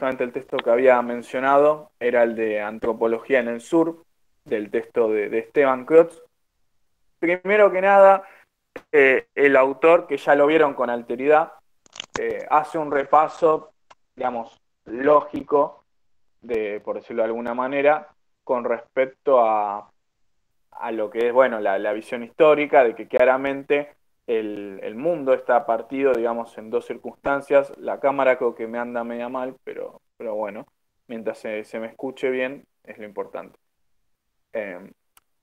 justamente el texto que había mencionado era el de Antropología en el Sur, del texto de Esteban Klotz. Primero que nada, el autor, que ya lo vieron con alteridad, hace un repaso, digamos, lógico, por decirlo de alguna manera, con respecto a lo que es, bueno, la visión histórica de que claramente el mundo está partido, digamos, en dos circunstancias. La cámara creo que me anda media mal, pero bueno, mientras se me escuche bien, es lo importante. Eh,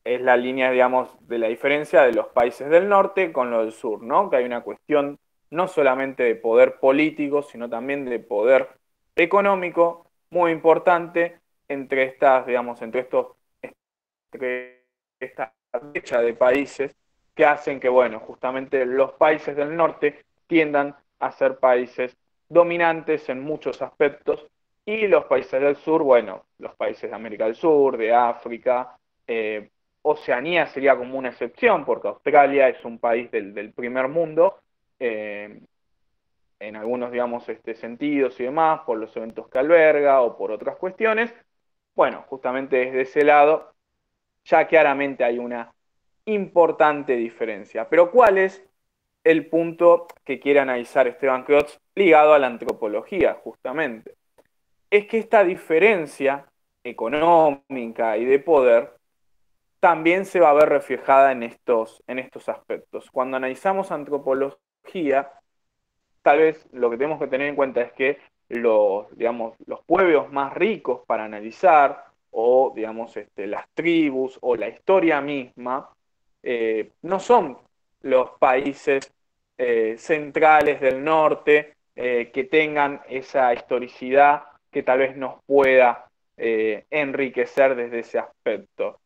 es la línea, digamos, de la diferencia de los países del norte con los del sur, ¿no? Que hay una cuestión no solamente de poder político, sino también de poder económico muy importante entre estas, digamos, entre esta brecha de países que hacen que, bueno, justamente los países del norte tiendan a ser países dominantes en muchos aspectos y los países del sur, bueno, los países de América del Sur, de África, Oceanía sería como una excepción, porque Australia es un país del primer mundo, eh, en algunos, digamos, sentidos y demás, por los eventos que alberga o por otras cuestiones. Bueno, justamente desde ese lado ya claramente hay una importante diferencia. Pero ¿cuál es el punto que quiere analizar Esteban Klotz ligado a la antropología, justamente? Es que esta diferencia económica y de poder también se va a ver reflejada en estos aspectos. Cuando analizamos antropología, tal vez lo que tenemos que tener en cuenta es que digamos, los pueblos más ricos para analizar, o digamos, las tribus o la historia misma, no son los países centrales del norte que tengan esa historicidad que tal vez nos pueda enriquecer desde ese aspecto,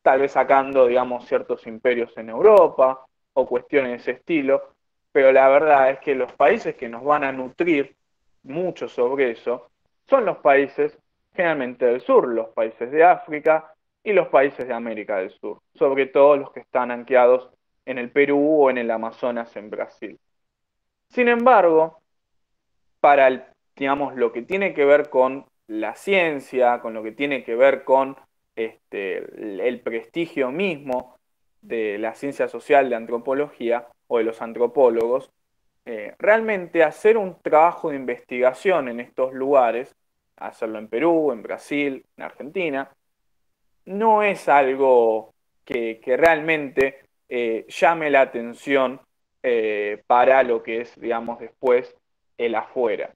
tal vez sacando, digamos, ciertos imperios en Europa o cuestiones de ese estilo, pero la verdad es que los países que nos van a nutrir mucho sobre eso son los países generalmente del sur, los países de África y los países de América del Sur, sobre todo los que están anclados en el Perú o en el Amazonas en Brasil. Sin embargo, para digamos, lo que tiene que ver con la ciencia, con lo que tiene que ver con el prestigio mismo de la ciencia social de antropología o de los antropólogos, realmente hacer un trabajo de investigación en estos lugares, hacerlo en Perú, en Brasil, en Argentina, no es algo que realmente llame la atención para lo que es, digamos, después el afuera,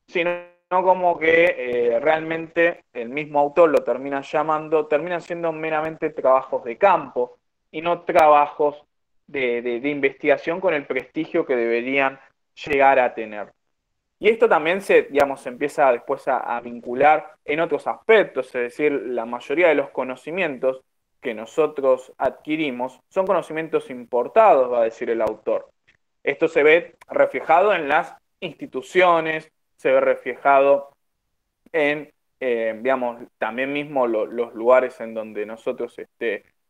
sino como que realmente el mismo autor lo termina llamando, terminan siendo meramente trabajos de campo y no trabajos de investigación con el prestigio que deberían llegar a tener. Y esto también digamos, se empieza después a vincular en otros aspectos, es decir, la mayoría de los conocimientos que nosotros adquirimos son conocimientos importados, va a decir el autor. Esto se ve reflejado en las instituciones, se ve reflejado en, digamos, también mismo los lugares en donde nosotros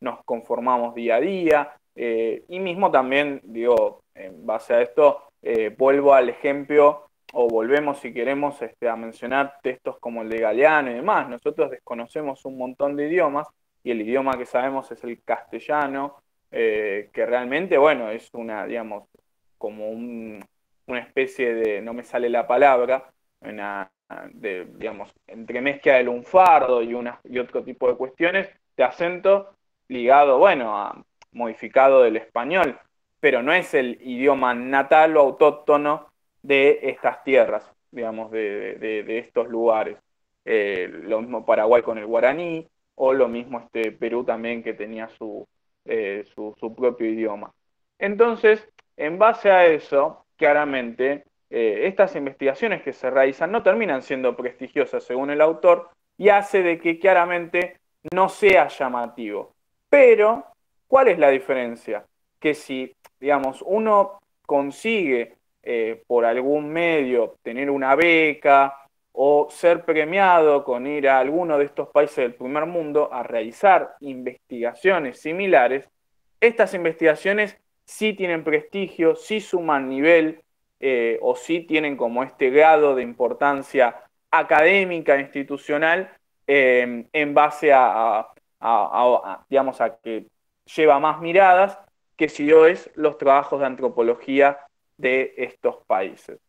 nos conformamos día a día, y mismo también, digo, en base a esto, vuelvo al ejemplo, o volvemos si queremos a mencionar textos como el de Galeano y demás. Nosotros desconocemos un montón de idiomas, y el idioma que sabemos es el castellano, que realmente, bueno, es una, digamos, como una especie de, no me sale la palabra, una, digamos, entremezcla del lunfardo y otro tipo de cuestiones, de acento ligado, bueno, a modificado del español, pero no es el idioma natal o autóctono de estas tierras, digamos, de estos lugares. Lo mismo Paraguay con el guaraní, o lo mismo Perú también que tenía su propio idioma. Entonces, en base a eso, claramente, estas investigaciones que se realizan no terminan siendo prestigiosas según el autor y hace de que claramente no sea llamativo. Pero, ¿cuál es la diferencia? Que si, digamos, uno consigue por algún medio tener una beca o ser premiado con ir a alguno de estos países del primer mundo a realizar investigaciones similares, estas investigaciones sí tienen prestigio, sí suman nivel, o sí tienen como este grado de importancia académica, institucional, en base digamos, a que lleva más miradas que si yo es los trabajos de antropología de estos países.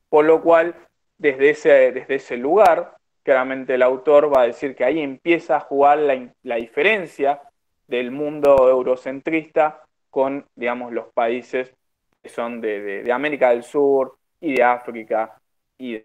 Por lo cual, desde ese lugar, claramente el autor va a decir que ahí empieza a jugar la diferencia del mundo eurocentrista con, digamos, los países que son de América del Sur y de África y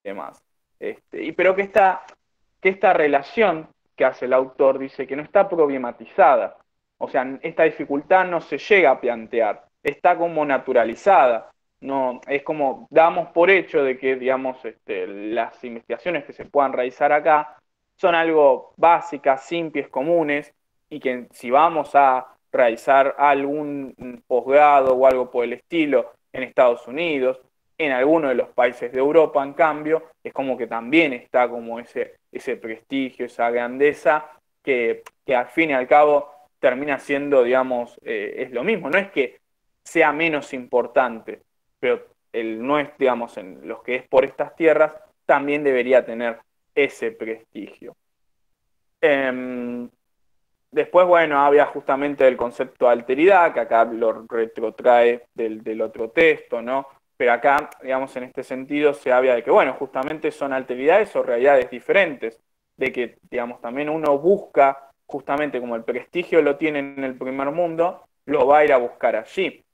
demás. Pero que esta relación que hace el autor dice que no está problematizada. O sea, esta dificultad no se llega a plantear, está como naturalizada. No, es como damos por hecho de que, digamos, las investigaciones que se puedan realizar acá son algo básicas, simples, comunes, y que si vamos a realizar algún posgrado o algo por el estilo en Estados Unidos, en alguno de los países de Europa, en cambio, es como que también está como ese prestigio, esa grandeza, que al fin y al cabo termina siendo, digamos, es lo mismo. No es que sea menos importante, pero no es, digamos, en los que es por estas tierras, también debería tener ese prestigio. Después, bueno, había justamente el concepto de alteridad, que acá lo retrotrae del otro texto, ¿no? Pero acá, digamos, en este sentido se habla de que, bueno, justamente son alteridades o realidades diferentes, de que, digamos, también uno busca, justamente como el prestigio lo tiene en el primer mundo, lo va a ir a buscar allí.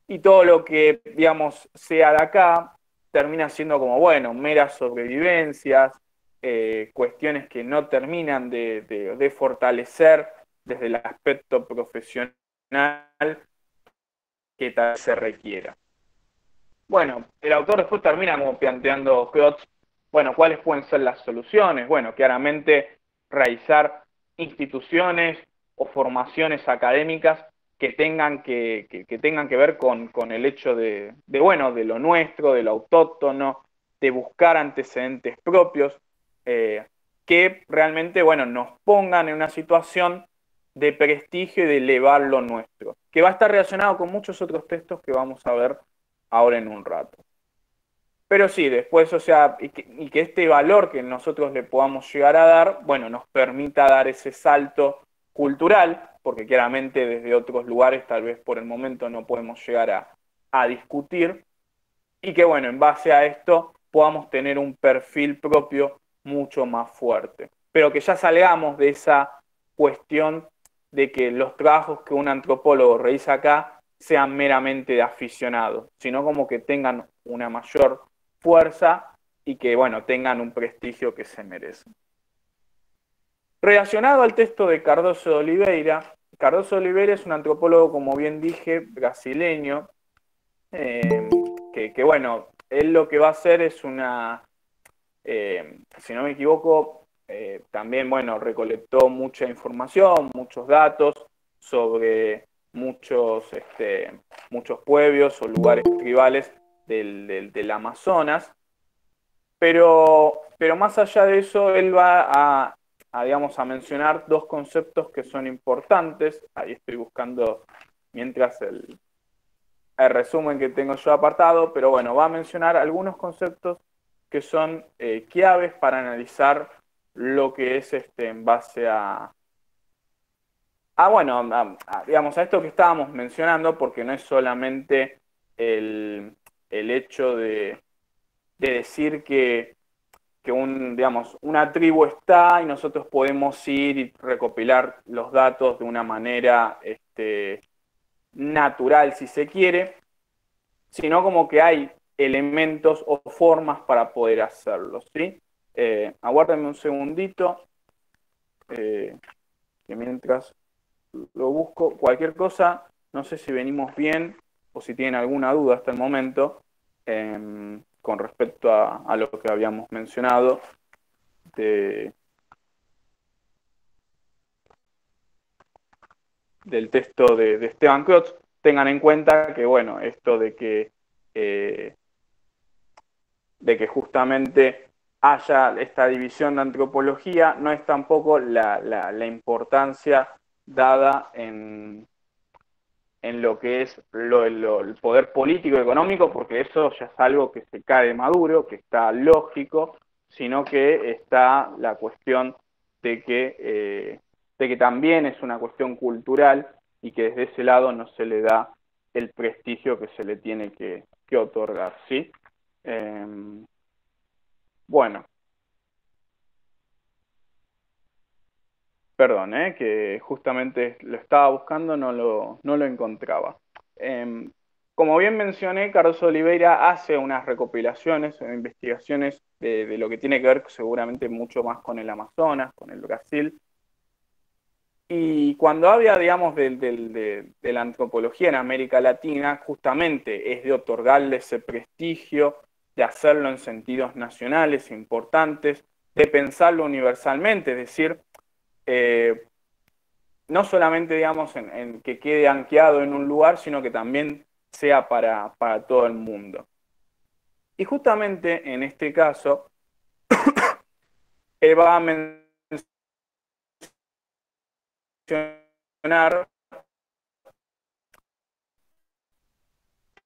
Y todo lo que, digamos, sea de acá, termina siendo como, bueno, meras sobrevivencias, cuestiones que no terminan de fortalecer desde el aspecto profesional que tal vez se requiera. Bueno, el autor después termina como planteando, bueno, ¿cuáles pueden ser las soluciones? Bueno, claramente realizar instituciones o formaciones académicas que tengan que tengan que ver con el hecho bueno, de lo nuestro, de lo autóctono, de buscar antecedentes propios, que realmente, bueno, nos pongan en una situación de prestigio y de elevar lo nuestro, que va a estar relacionado con muchos otros textos que vamos a ver ahora en un rato. Pero sí, después, o sea, y que este valor que nosotros le podamos llegar a dar, bueno, nos permita dar ese salto cultural, porque claramente desde otros lugares tal vez por el momento no podemos llegar a discutir, y que bueno, en base a esto podamos tener un perfil propio mucho más fuerte. Pero que ya salgamos de esa cuestión de que los trabajos que un antropólogo realiza acá sean meramente de aficionados, sino como que tengan una mayor fuerza y que, bueno, tengan un prestigio que se merecen. Relacionado al texto de Cardoso de Oliveira, Cardoso de Oliveira es un antropólogo, como bien dije, brasileño, que bueno, él lo que va a hacer es si no me equivoco, también, bueno, recolectó mucha información, muchos datos sobre muchos pueblos o lugares tribales del Amazonas, pero más allá de eso, él va digamos, a mencionar dos conceptos que son importantes. Ahí estoy buscando mientras el resumen que tengo yo apartado, pero bueno, va a mencionar algunos conceptos que son claves para analizar lo que es en base bueno, digamos, a esto que estábamos mencionando, porque no es solamente el hecho de decir que digamos, una tribu está y nosotros podemos ir y recopilar los datos de una manera natural, si se quiere, sino como que hay elementos o formas para poder hacerlo, ¿sí? Aguárdenme un segundito, que mientras lo busco, cualquier cosa, no sé si venimos bien o si tienen alguna duda hasta el momento con respecto a lo que habíamos mencionado del texto de Esteban Klotz. Tengan en cuenta que, bueno, esto de que justamente haya esta división de antropología no es tampoco la importancia dada en lo que es el poder político y económico, porque eso ya es algo que se cae de Maduro, que está lógico, sino que está la cuestión de que también es una cuestión cultural y que desde ese lado no se le da el prestigio que se le tiene que otorgar, ¿sí? Eh, bueno, perdón, que justamente lo estaba buscando, no lo encontraba. Eh, Como bien mencioné, Carlos Oliveira hace unas recopilaciones o investigaciones de lo que tiene que ver seguramente mucho más con el Amazonas, con el Brasil. Y cuando habla, digamos, de la antropología en América Latina, justamente es de otorgarle ese prestigio, de hacerlo en sentidos nacionales importantes, de pensarlo universalmente, es decir, eh, no solamente, digamos, en que quede anqueado en un lugar, sino que también sea para todo el mundo. Y justamente en este caso, él va a mencionar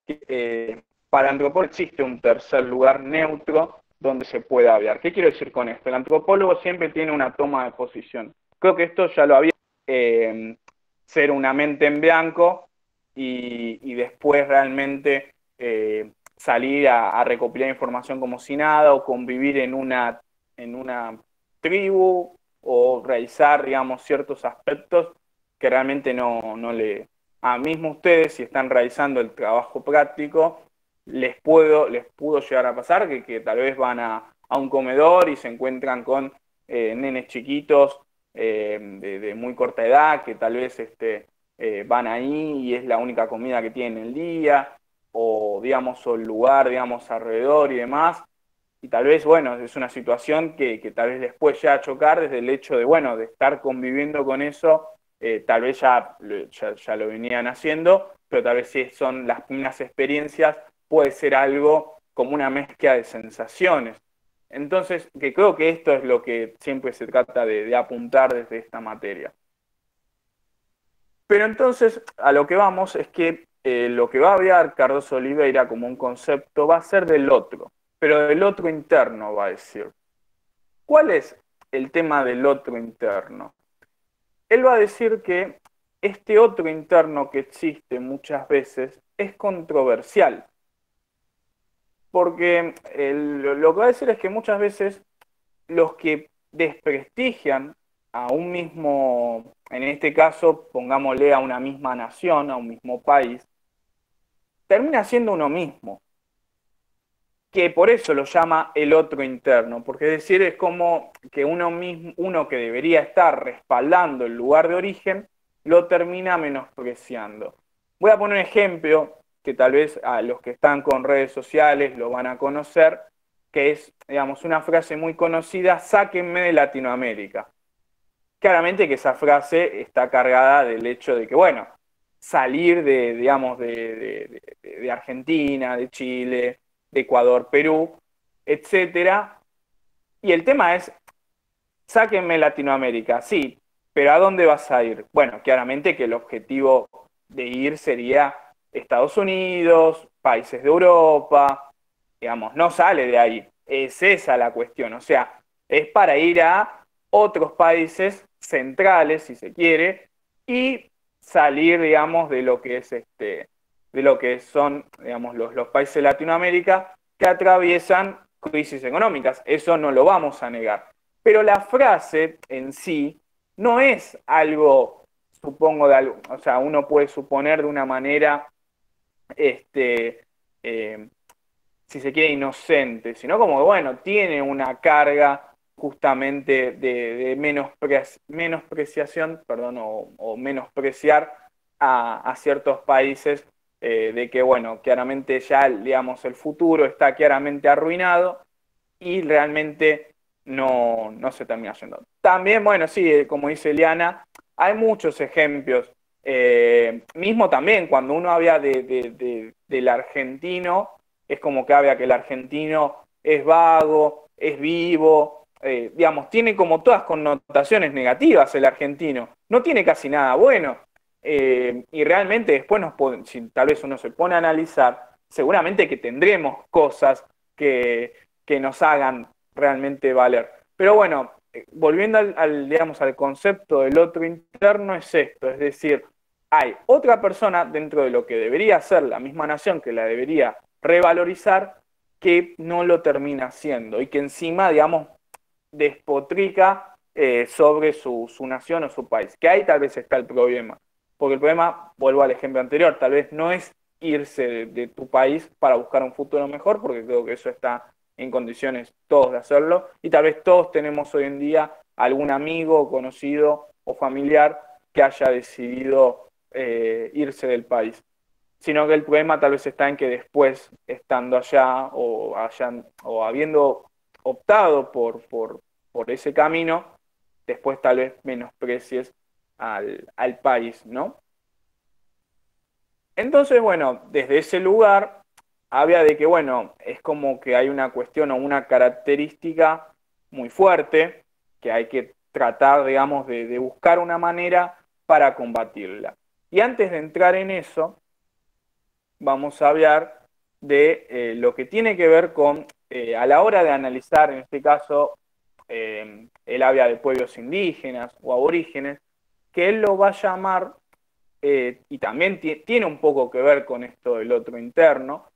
que para el antropólogo existe un tercer lugar neutro donde se puede hablar. ¿Qué quiero decir con esto? El antropólogo siempre tiene una toma de posición. Creo que esto ya lo había eh, ser una mente en blanco y después realmente salir a recopilar información como si nada o convivir en una tribu o realizar, digamos, ciertos aspectos que realmente no le... A mismo ustedes, si están realizando el trabajo práctico, les pudo llegar a pasar que tal vez van a un comedor y se encuentran con nenes chiquitos de muy corta edad que tal vez van ahí y es la única comida que tienen el día, o digamos, o el lugar, digamos, alrededor y demás. Y tal vez, bueno, es una situación que tal vez les puede llegar a chocar desde el hecho de, bueno, de estar conviviendo con eso, tal vez ya lo venían haciendo, pero tal vez si son las primeras experiencias, puede ser algo como una mezcla de sensaciones. Entonces, que creo que esto es lo que siempre se trata de apuntar desde esta materia. Pero entonces, a lo que vamos es que lo que va a hablar Cardoso Oliveira como un concepto va a ser del otro, pero del otro interno va a decir. ¿Cuál es el tema del otro interno? Él va a decir que este otro interno que existe muchas veces es controversial, porque lo que va a decir es que muchas veces los que desprestigian a un mismo, en este caso, pongámosle a una misma nación, a un mismo país, termina siendo uno mismo, que por eso lo llama el otro interno, porque es decir, es como que uno mismo, uno que debería estar respaldando el lugar de origen, lo termina menospreciando. Voy a poner un ejemplo que tal vez a los que están con redes sociales lo van a conocer, que es, digamos, una frase muy conocida: sáquenme de Latinoamérica. Claramente que esa frase está cargada del hecho de que, bueno, salir de, digamos, de Argentina, de Chile, de Ecuador, Perú, etcétera. Y el tema es, sáquenme Latinoamérica, sí, pero ¿a dónde vas a ir? Bueno, claramente que el objetivo de ir sería Estados Unidos, países de Europa, digamos, no sale de ahí. Es esa la cuestión, o sea, es para ir a otros países centrales, si se quiere, y salir, digamos, de lo que es de lo que son, digamos, los países de Latinoamérica que atraviesan crisis económicas. Eso no lo vamos a negar. Pero la frase en sí no es algo, supongo, de algo, o sea, uno puede suponer de una manera, este, eh, si se quiere, inocente, sino como, bueno, tiene una carga justamente de menospreciación, perdón, o menospreciar a ciertos países, de que, bueno, claramente ya, digamos, el futuro está claramente arruinado y realmente no se termina yendo. También, bueno, sí, como dice Eliana, hay muchos ejemplos. Mismo también, cuando uno habla del argentino, es como que habla que el argentino es vago, es vivo, digamos, tiene como todas connotaciones negativas el argentino, no tiene casi nada bueno. Y realmente después si tal vez uno se pone a analizar, seguramente que tendremos cosas que, que nos hagan realmente valer. Pero bueno, volviendo digamos, al concepto del otro interno, es esto, es decir, hay otra persona dentro de lo que debería ser la misma nación, que la debería revalorizar, que no lo termina haciendo y que encima, digamos, despotrica sobre su nación o su país. Que ahí tal vez está el problema. Porque el problema, vuelvo al ejemplo anterior, tal vez no es irse de tu país para buscar un futuro mejor, porque creo que eso está en condiciones todos de hacerlo, y tal vez todos tenemos hoy en día algún amigo, conocido o familiar que haya decidido irse del país, sino que el problema tal vez está en que después, estando allá o habiendo optado por ese camino, después tal vez menosprecies al país, ¿no? Entonces, bueno, desde ese lugar había de que, bueno, es como que hay una cuestión o una característica muy fuerte que hay que tratar, digamos, de buscar una manera para combatirla. Y antes de entrar en eso, vamos a hablar de lo que tiene que ver con, a la hora de analizar, en este caso, el habla de pueblos indígenas o aborígenes, que él lo va a llamar, y también tiene un poco que ver con esto del otro interno,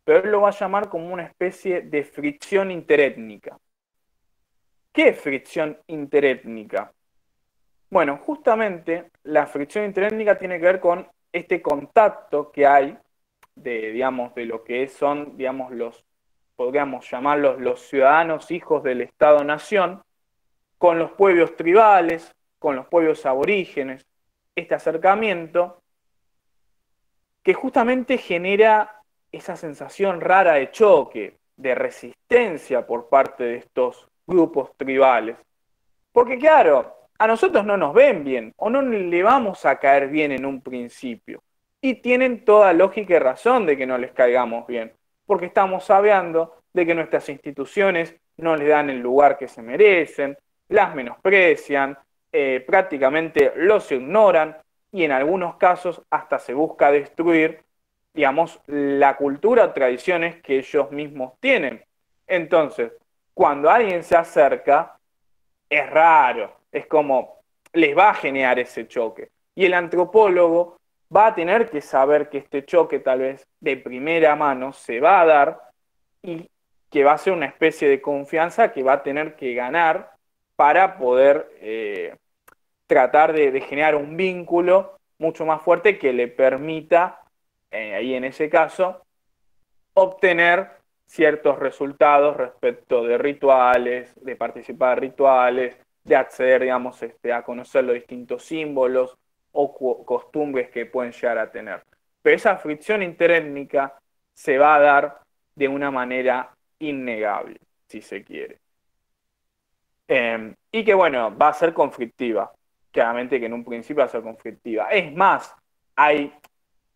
pero él lo va a llamar como una especie de fricción interétnica. ¿Qué es fricción interétnica? Bueno, justamente la fricción interétnica tiene que ver con este contacto que hay digamos, de lo que son, digamos, podríamos llamarlos los ciudadanos hijos del Estado-Nación, con los pueblos tribales, con los pueblos aborígenes, este acercamiento que justamente genera esa sensación rara de choque, de resistencia por parte de estos grupos tribales. Porque claro, a nosotros no nos ven bien o no le vamos a caer bien en un principio. Y tienen toda lógica y razón de que no les caigamos bien, porque estamos hablando de que nuestras instituciones no les dan el lugar que se merecen, las menosprecian, prácticamente los ignoran y en algunos casos hasta se busca destruir, digamos, la cultura o tradiciones que ellos mismos tienen. Entonces, cuando alguien se acerca, es raro, es como les va a generar ese choque. Y el antropólogo va a tener que saber que este choque tal vez de primera mano se va a dar y que va a ser una especie de confianza que va a tener que ganar para poder tratar de generar un vínculo mucho más fuerte que le permita, ahí en ese caso, obtener ciertos resultados respecto de rituales, de participar en rituales, de acceder, digamos, a conocer los distintos símbolos o costumbres que pueden llegar a tener. Pero esa fricción interétnica se va a dar de una manera innegable, si se quiere. Y que, bueno, va a ser conflictiva. Claramente que en un principio va a ser conflictiva. Es más, hay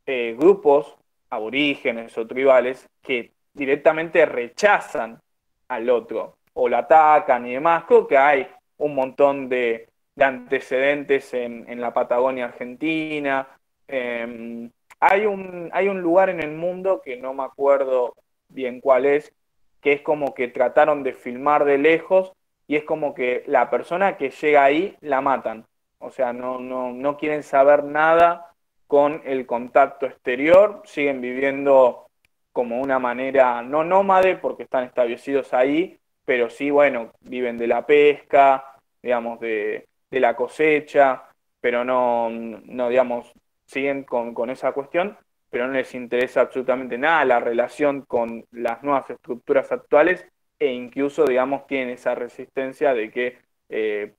grupos aborígenes o tribales que directamente rechazan al otro o lo atacan y demás. Creo que hay un montón de antecedentes en la Patagonia Argentina. Hay un lugar en el mundo que no me acuerdo bien cuál es, que es como que trataron de filmar de lejos y es como que la persona que llega ahí la matan. O sea, no quieren saber nada con el contacto exterior, siguen viviendo como una manera no nómade porque están establecidos ahí, pero sí, bueno, viven de la pesca, digamos, de la cosecha, pero no digamos, siguen con esa cuestión, pero no les interesa absolutamente nada la relación con las nuevas estructuras actuales e incluso, digamos, tienen esa resistencia de que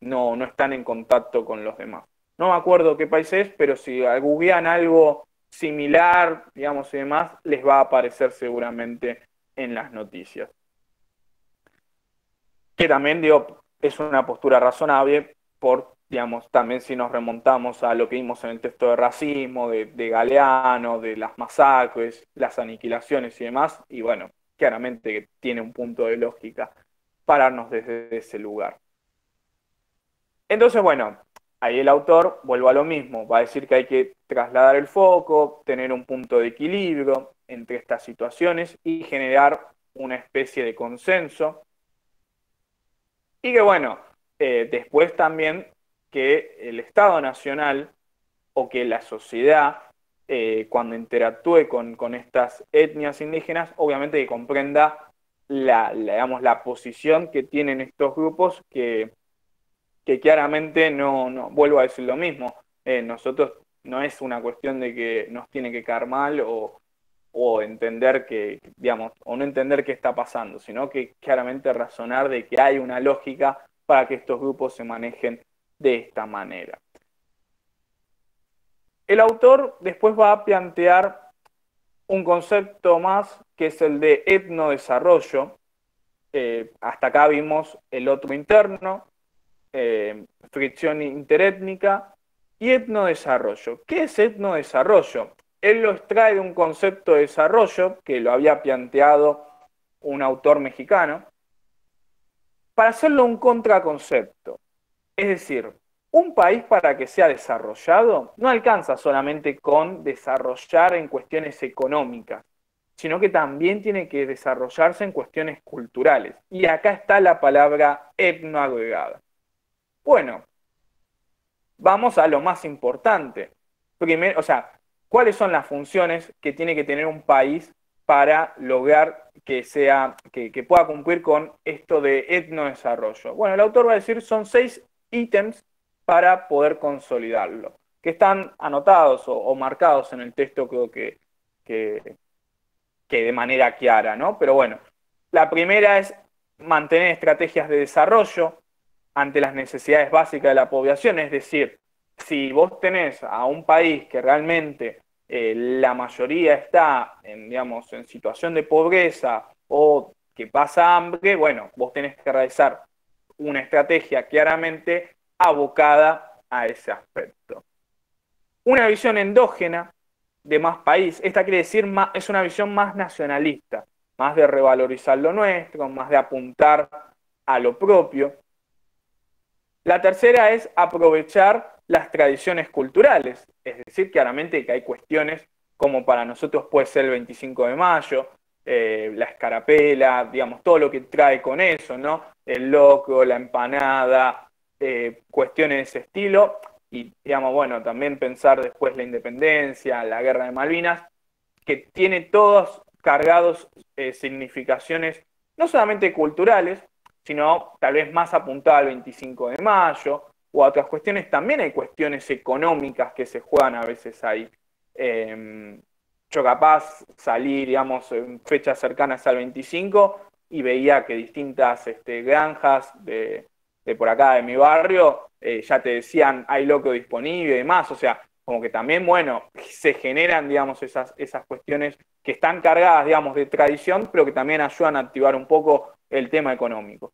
no están en contacto con los demás. No me acuerdo qué país es, pero si googlean algo similar, digamos, y demás, les va a aparecer seguramente en las noticias. Que también, digo, es una postura razonable por, digamos, también si nos remontamos a lo que vimos en el texto de racismo, de Galeano, de las masacres, las aniquilaciones y demás, y bueno, claramente que tiene un punto de lógica pararnos desde ese lugar. Entonces, bueno, ahí el autor, vuelve a lo mismo, va a decir que hay que trasladar el foco, tener un punto de equilibrio entre estas situaciones y generar una especie de consenso. Y que bueno, después también que el Estado Nacional o que la sociedad, cuando interactúe con estas etnias indígenas, obviamente que comprenda digamos, la posición que tienen estos grupos que claramente no, vuelvo a decir lo mismo, nosotros no es una cuestión de que nos tiene que caer mal o entender que, digamos, o no entender qué está pasando, sino que claramente razonar de que hay una lógica para que estos grupos se manejen de esta manera. El autor después va a plantear un concepto más que es el de etnodesarrollo. Hasta acá vimos el otro interno, fricción interétnica y etnodesarrollo. ¿Qué es etnodesarrollo? Él lo extrae de un concepto de desarrollo que lo había planteado un autor mexicano para hacerlo un contraconcepto. Es decir, un país para que sea desarrollado no alcanza solamente con desarrollar en cuestiones económicas, sino que también tiene que desarrollarse en cuestiones culturales. Y acá está la palabra etnoagregada. Bueno, vamos a lo más importante. Primero, o sea, ¿cuáles son las funciones que tiene que tener un país para lograr que pueda cumplir con esto de etnodesarrollo? Bueno, el autor va a decir son 6 ítems para poder consolidarlo, que están anotados o marcados en el texto, creo que, que de manera clara, ¿no? Pero bueno, la primera es mantener estrategias de desarrollo ante las necesidades básicas de la población, es decir, si vos tenés a un país que realmente la mayoría está digamos, en situación de pobreza o que pasa hambre, bueno, vos tenés que realizar una estrategia claramente abocada a ese aspecto. Una visión endógena de más país, esta quiere decir es una visión más nacionalista, más de revalorizar lo nuestro, más de apuntar a lo propio. La tercera es aprovechar las tradiciones culturales, es decir, claramente que hay cuestiones como para nosotros puede ser el 25 de mayo, la escarapela, digamos, todo lo que trae con eso, ¿no? El locro, la empanada, cuestiones de ese estilo, y digamos, bueno, también pensar después la independencia, la guerra de Malvinas, que tiene todos cargados significaciones no solamente culturales, sino tal vez más apuntada al 25 de mayo o a otras cuestiones. También hay cuestiones económicas que se juegan a veces ahí. Yo capaz salí, digamos, en fechas cercanas al 25 y veía que distintas granjas de por acá de mi barrio ya te decían hay loco disponible y demás, o sea, como que también, bueno, se generan, digamos, esas cuestiones que están cargadas, digamos, de tradición, pero que también ayudan a activar un poco el tema económico.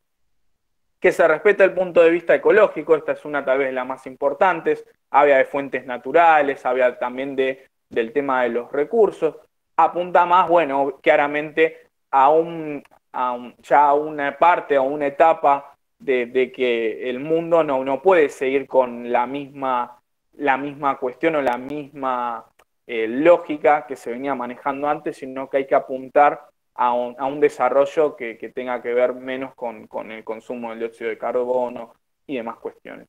Que se respeta el punto de vista ecológico, esta es una tal vez la más importante, habla de fuentes naturales, habla también del tema de los recursos, apunta más, bueno, claramente ya a una parte o una etapa de que el mundo no puede seguir con la misma cuestión o la misma lógica que se venía manejando antes, sino que hay que apuntar a un desarrollo que tenga que ver menos con el consumo del dióxido de carbono y demás cuestiones.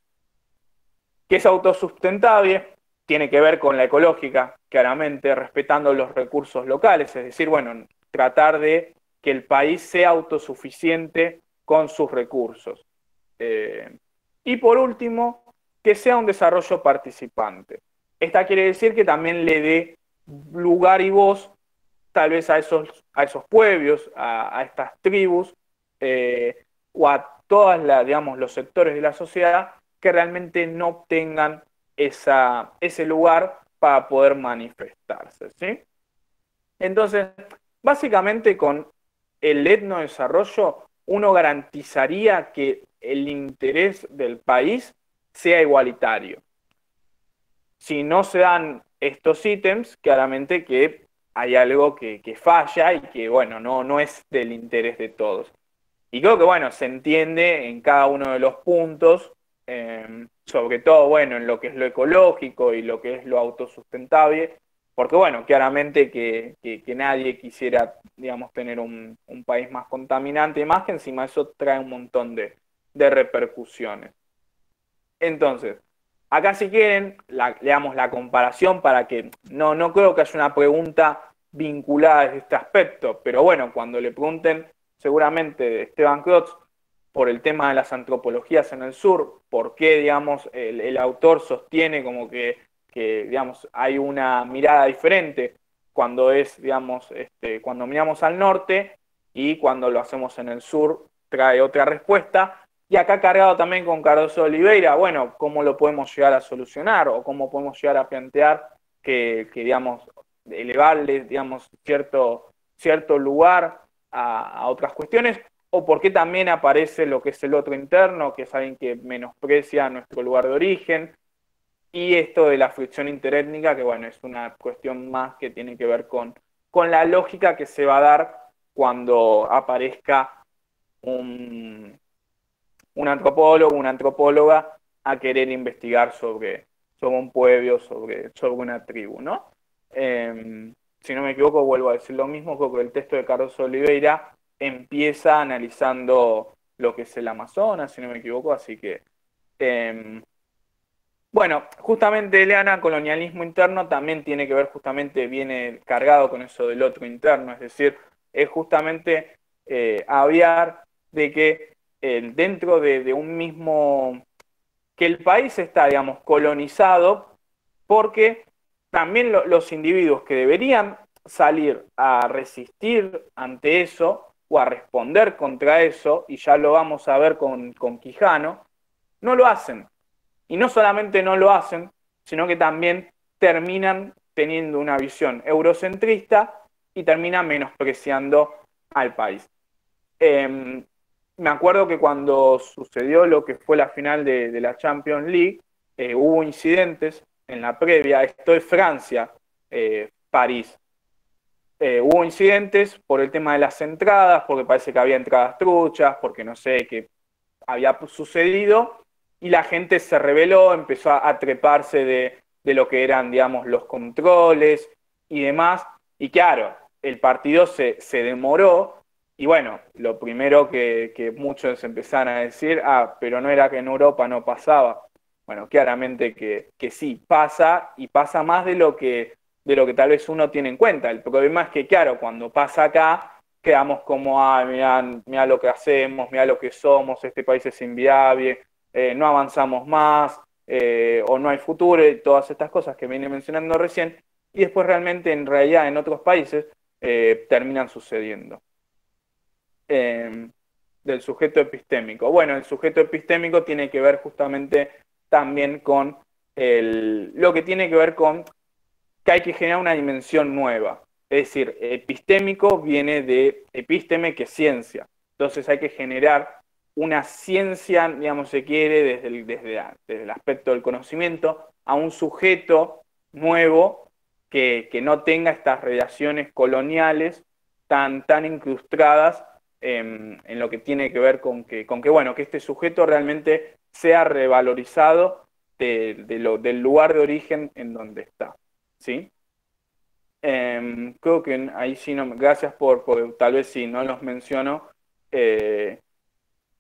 Que es autosustentable, tiene que ver con la ecológica, claramente, respetando los recursos locales, es decir, bueno, tratar de que el país sea autosuficiente con sus recursos. Y por último, que sea un desarrollo participante. Esta quiere decir que también le dé lugar y voz tal vez a esos pueblos, a estas tribus, o a todos digamos, los sectores de la sociedad que realmente no tengan ese lugar para poder manifestarse, ¿sí? Entonces, básicamente con el etnodesarrollo uno garantizaría que el interés del país sea igualitario. Si no se dan estos ítems, claramente que hay algo que falla y que, bueno, no es del interés de todos. Y creo que, bueno, se entiende en cada uno de los puntos sobre todo, bueno, en lo que es lo ecológico y lo que es lo autosustentable, porque, bueno, claramente que nadie quisiera, digamos, tener un país más contaminante y más que encima eso trae un montón de repercusiones. Entonces, acá si quieren, le damos la comparación para que no creo que haya una pregunta vinculada a este aspecto, pero bueno, cuando le pregunten seguramente de Esteban Klotz por el tema de las antropologías en el sur, por qué, digamos, el autor sostiene como digamos, hay una mirada diferente cuando es, digamos, cuando miramos al norte y cuando lo hacemos en el sur, trae otra respuesta. Y acá cargado también con Cardoso Oliveira, bueno, cómo lo podemos llegar a solucionar o cómo podemos llegar a plantear digamos, elevarle, digamos, cierto lugar a otras cuestiones, o por qué también aparece lo que es el otro interno, que es alguien que menosprecia nuestro lugar de origen, y esto de la fricción interétnica, que bueno, es una cuestión más que tiene que ver con la lógica que se va a dar cuando aparezca un antropólogo, una antropóloga a querer investigar sobre un pueblo, sobre una tribu, ¿no? Si no me equivoco, vuelvo a decir lo mismo, creo que el texto de Carlos Oliveira empieza analizando lo que es el Amazonas, si no me equivoco, así que... bueno, justamente, Eliana, colonialismo interno también tiene que ver, justamente viene cargado con eso del otro interno, es decir, es justamente hablar de que dentro de un mismo, que el país está, digamos, colonizado porque también los individuos que deberían salir a resistir ante eso o a responder contra eso, y ya lo vamos a ver con Quijano, no lo hacen. Y no solamente no lo hacen, sino que también terminan teniendo una visión eurocentrista y terminan menospreciando al país. Me acuerdo que cuando sucedió lo que fue la final de la Champions League, hubo incidentes en la previa, esto es Francia, París. Hubo incidentes por el tema de las entradas, porque parece que había entradas truchas, porque no sé qué había sucedido, y la gente se rebeló, empezó a treparse de lo que eran, digamos, los controles y demás, y claro, el partido se demoró, y bueno, lo primero que muchos empezaron a decir, pero no era que en Europa no pasaba. Bueno, claramente que sí, pasa, y pasa más de lo que tal vez uno tiene en cuenta. El problema es que, claro, cuando pasa acá, quedamos como, mirá lo que hacemos, mirá lo que somos, este país es inviable, no avanzamos más, o no hay futuro, y todas estas cosas que vine mencionando recién, y después realmente, en realidad, en otros países terminan sucediendo. Eh, del sujeto epistémico. Bueno, el sujeto epistémico tiene que ver justamente también con lo que tiene que ver con que hay que generar una dimensión nueva. Es decir, epistémico viene de episteme, que es ciencia. Entonces hay que generar una ciencia, digamos, se quiere, desde el aspecto del conocimiento, a un sujeto nuevo que no tenga estas relaciones coloniales tan incrustadas en lo que tiene que ver bueno, que este sujeto realmente sea revalorizado del lugar de origen en donde está. ¿Sí? Creo que ahí sí, no, gracias por tal vez sí, no los menciono, eh,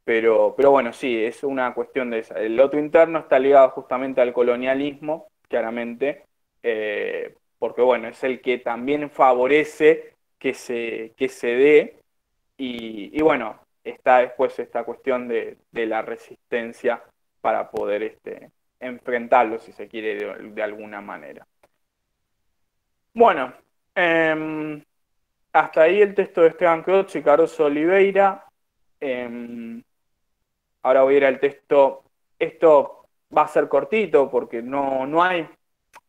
pero bueno, sí, es una cuestión de esa. El otro interno está ligado justamente al colonialismo, claramente, porque bueno, es el que también favorece que se dé, y bueno, está después esta cuestión de la resistencia para poder enfrentarlo, si se quiere, de alguna manera. Bueno, hasta ahí el texto de Esteban Crotz y Carlos Oliveira. Eh, Ahora voy a ir al texto. Esto va a ser cortito porque no hay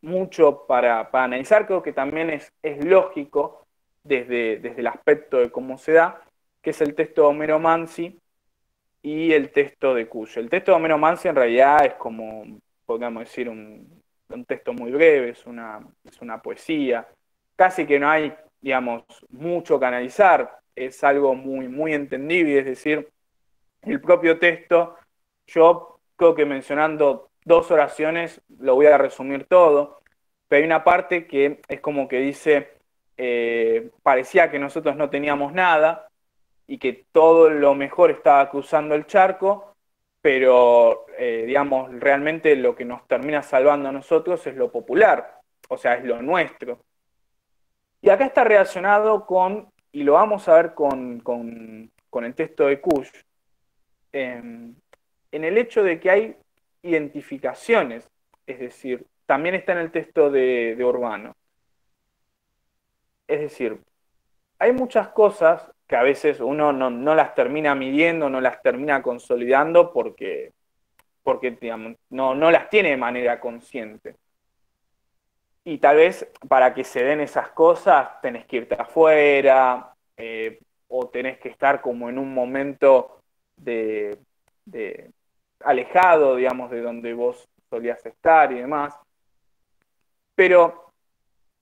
mucho para analizar. Creo que también es lógico desde el aspecto de cómo se da, que es el texto de Homero Mansi y el texto de Cuyo. El texto de Homero Mansi en realidad es como, podríamos decir, un texto muy breve, es una poesía. Casi que no hay, digamos, mucho que analizar. Es algo muy, muy entendible, es decir, el propio texto, yo creo que mencionando dos oraciones lo voy a resumir todo, pero hay una parte que es como que dice, parecía que nosotros no teníamos nada y que todo lo mejor estaba cruzando el charco, pero digamos, realmente lo que nos termina salvando a nosotros es lo popular, o sea, es lo nuestro. Y acá está relacionado con, y lo vamos a ver con el texto de Kush, en el hecho de que hay identificaciones, es decir, también está en el texto de Urbano. Es decir, hay muchas cosas que a veces uno no las termina midiendo, no las termina consolidando porque digamos, no las tiene de manera consciente. Y tal vez para que se den esas cosas tenés que irte afuera o tenés que estar como en un momento de, de alejado, digamos, de donde vos solías estar y demás. Pero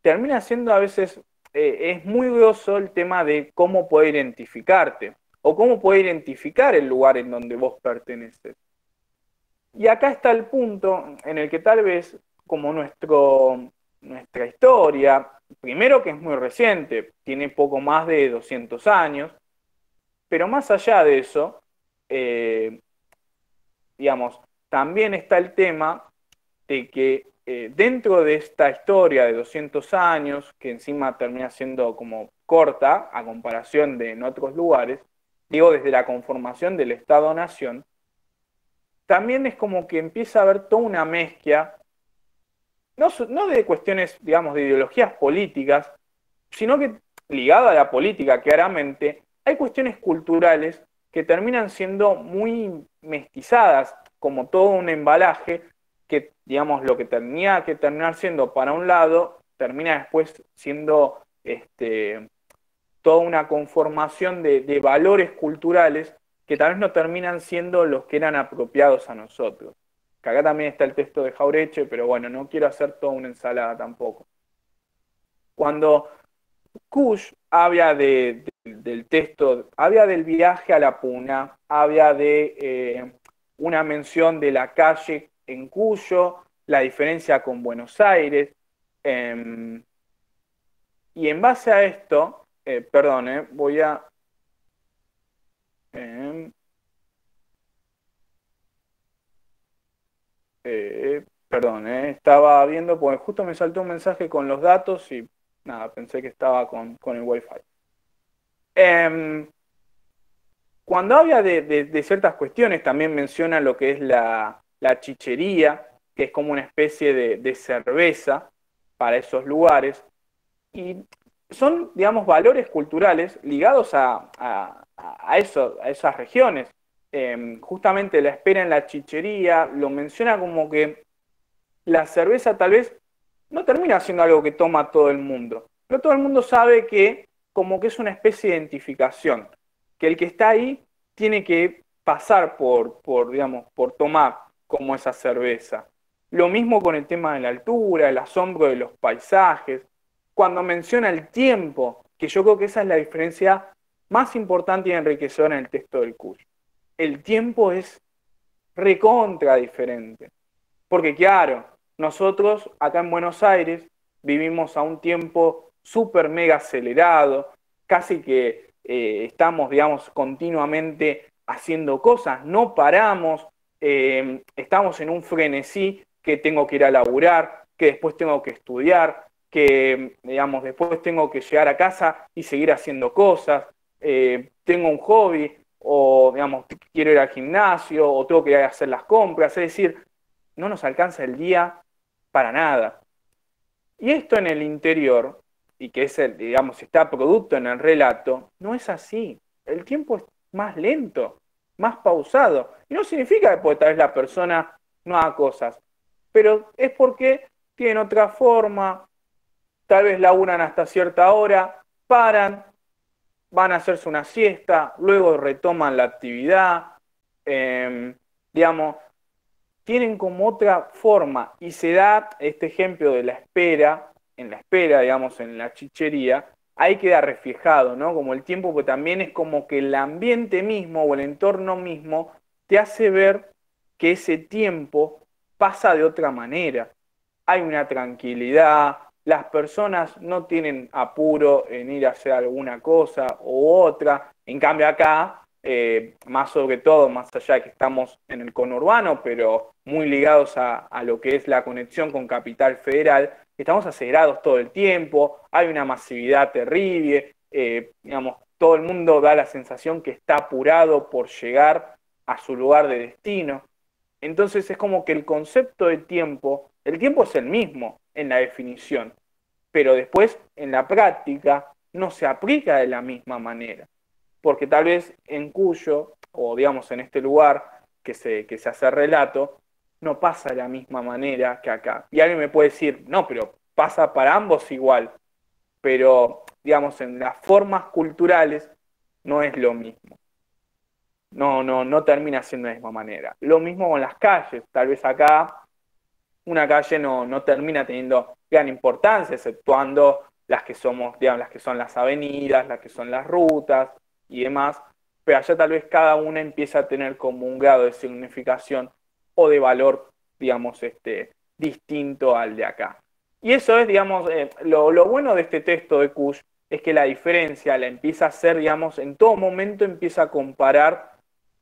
termina siendo a veces, es muy groso el tema de cómo poder identificarte o cómo poder identificar el lugar en donde vos perteneces. Y acá está el punto en el que tal vez, como nuestra historia, primero que es muy reciente, tiene poco más de 200 años, pero más allá de eso, eh, digamos, también está el tema de que dentro de esta historia de 200 años, que encima termina siendo como corta a comparación de en otros lugares, digo desde la conformación del Estado-Nación, también es como que empieza a haber toda una mezcla, no de cuestiones, digamos, de ideologías políticas, sino que ligada a la política, claramente, hay cuestiones culturales que terminan siendo muy mestizadas, como todo un embalaje que, digamos, lo que tenía que terminar siendo para un lado, termina después siendo toda una conformación de valores culturales que tal vez no terminan siendo los que eran apropiados a nosotros. Que acá también está el texto de Jaureche, pero bueno, no quiero hacer toda una ensalada tampoco. Cuando Kush habla del texto, habla del viaje a la Puna, habla de una mención de la calle en Cuyo, la diferencia con Buenos Aires, eh, y en base a esto, perdón, voy a... eh, perdón, estaba viendo, porque justo me saltó un mensaje con los datos y nada, pensé que estaba con el Wi-Fi. Em, Cuando habla de ciertas cuestiones, también menciona lo que es la chichería, que es como una especie de cerveza para esos lugares. Y son, digamos, valores culturales ligados a esas regiones. Justamente la espera en la chichería lo menciona como que la cerveza tal vez no termina siendo algo que toma todo el mundo, pero todo el mundo sabe que como que es una especie de identificación, que el que está ahí tiene que pasar digamos, por tomar como esa cerveza. Lo mismo con el tema de la altura, el asombro de los paisajes, cuando menciona el tiempo, que yo creo que esa es la diferencia más importante y enriquecedora en el texto del Cuyo. El tiempo es recontra diferente. Porque claro, nosotros acá en Buenos Aires vivimos a un tiempo súper mega acelerado, casi que estamos, digamos, continuamente haciendo cosas, no paramos, estamos en un frenesí que tengo que ir a laburar, que después tengo que estudiar, que, digamos, después tengo que llegar a casa y seguir haciendo cosas, tengo un hobby, o, digamos, quiero ir al gimnasio, o tengo que ir a hacer las compras, es decir, no nos alcanza el día para nada. Y esto en el interior, y que es, digamos, está producto en el relato, no es así. El tiempo es más lento, más pausado. Y no significa que tal vez la persona no haga cosas, pero es porque tienen otra forma, tal vez laburan hasta cierta hora, paran, van a hacerse una siesta, luego retoman la actividad, digamos, tienen como otra forma y se da este ejemplo de la espera, en la espera, digamos, en la chichería, ahí queda reflejado, ¿no? Como el tiempo, que también es como que el ambiente mismo o el entorno mismo te hace ver que ese tiempo pasa de otra manera. Hay una tranquilidad, las personas no tienen apuro en ir a hacer alguna cosa u otra. En cambio acá, más sobre todo, más allá de que estamos en el conurbano, pero muy ligados a lo que es la conexión con Capital Federal, estamos acelerados todo el tiempo, hay una masividad terrible, digamos, todo el mundo da la sensación que está apurado por llegar a su lugar de destino. Entonces es como que el concepto de tiempo, el tiempo es el mismo en la definición, pero después en la práctica no se aplica de la misma manera, porque tal vez en Cuyo, o digamos en este lugar que se hace relato, no pasa de la misma manera que acá. Y alguien me puede decir, no, pero pasa para ambos igual, pero digamos en las formas culturales no es lo mismo. No termina siendo de la misma manera. Lo mismo con las calles. Tal vez acá una calle no termina teniendo gran importancia, exceptuando las que somos, digamos, las que son las avenidas, las que son las rutas y demás. Pero allá tal vez cada una empieza a tener como un grado de significación o de valor, digamos, distinto al de acá. Y eso es, digamos, lo bueno de este texto de Kush es que la diferencia la empieza a hacer, digamos, en todo momento empieza a comparar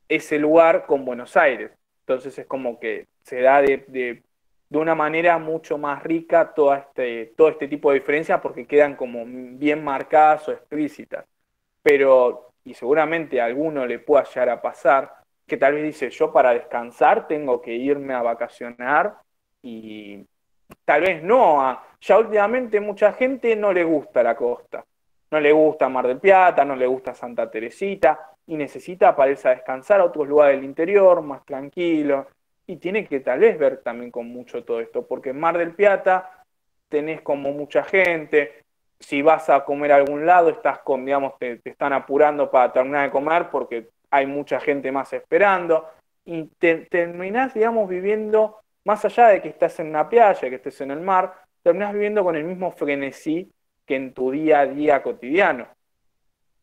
ese lugar con Buenos Aires. Entonces es como que se da de una manera mucho más rica todo este tipo de diferencias porque quedan como bien marcadas o explícitas. Pero, y seguramente a alguno le pueda llegar a pasar, que tal vez dice, yo para descansar tengo que irme a vacacionar y tal vez no. Ya últimamente mucha gente no le gusta la costa, no le gusta Mar del Plata, no le gusta Santa Teresita y necesita para irse a descansar a otros lugares del interior, más tranquilo. Y tiene que tal vez ver también con mucho todo esto, porque en Mar del Plata tenés como mucha gente, si vas a comer a algún lado, estás con, digamos, te están apurando para terminar de comer porque hay mucha gente más esperando, y terminás, digamos, viviendo, más allá de que estás en una playa, que estés en el mar, terminás viviendo con el mismo frenesí que en tu día a día cotidiano.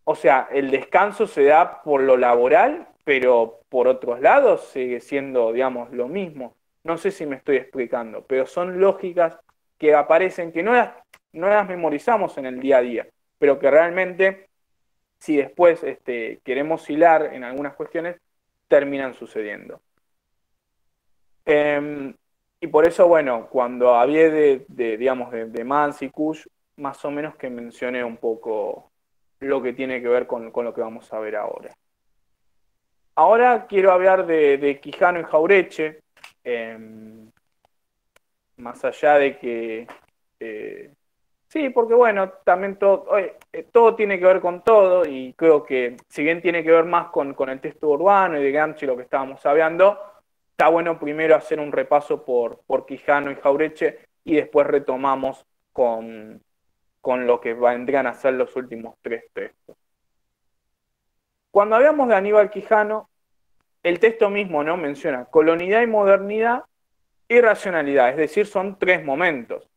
O sea, el descanso se da por lo laboral, pero por otros lados sigue siendo, digamos, lo mismo. No sé si me estoy explicando, pero son lógicas que aparecen, que no las memorizamos en el día a día, pero que realmente, si después queremos hilar en algunas cuestiones, terminan sucediendo. Y por eso, bueno, cuando hablé digamos, de Mans y Kush, más o menos que mencioné un poco lo que tiene que ver con lo que vamos a ver ahora. Ahora quiero hablar de Quijano y Jaureche, más allá de que, sí, porque bueno, también todo tiene que ver con todo y creo que si bien tiene que ver más con el texto urbano y de Gramsci lo que estábamos hablando, está bueno primero hacer un repaso por Quijano y Jaureche y después retomamos con lo que vendrían a ser los últimos tres textos. Cuando hablamos de Aníbal Quijano, el texto mismo no menciona colonialidad y modernidad y racionalidad, es decir, son tres momentos.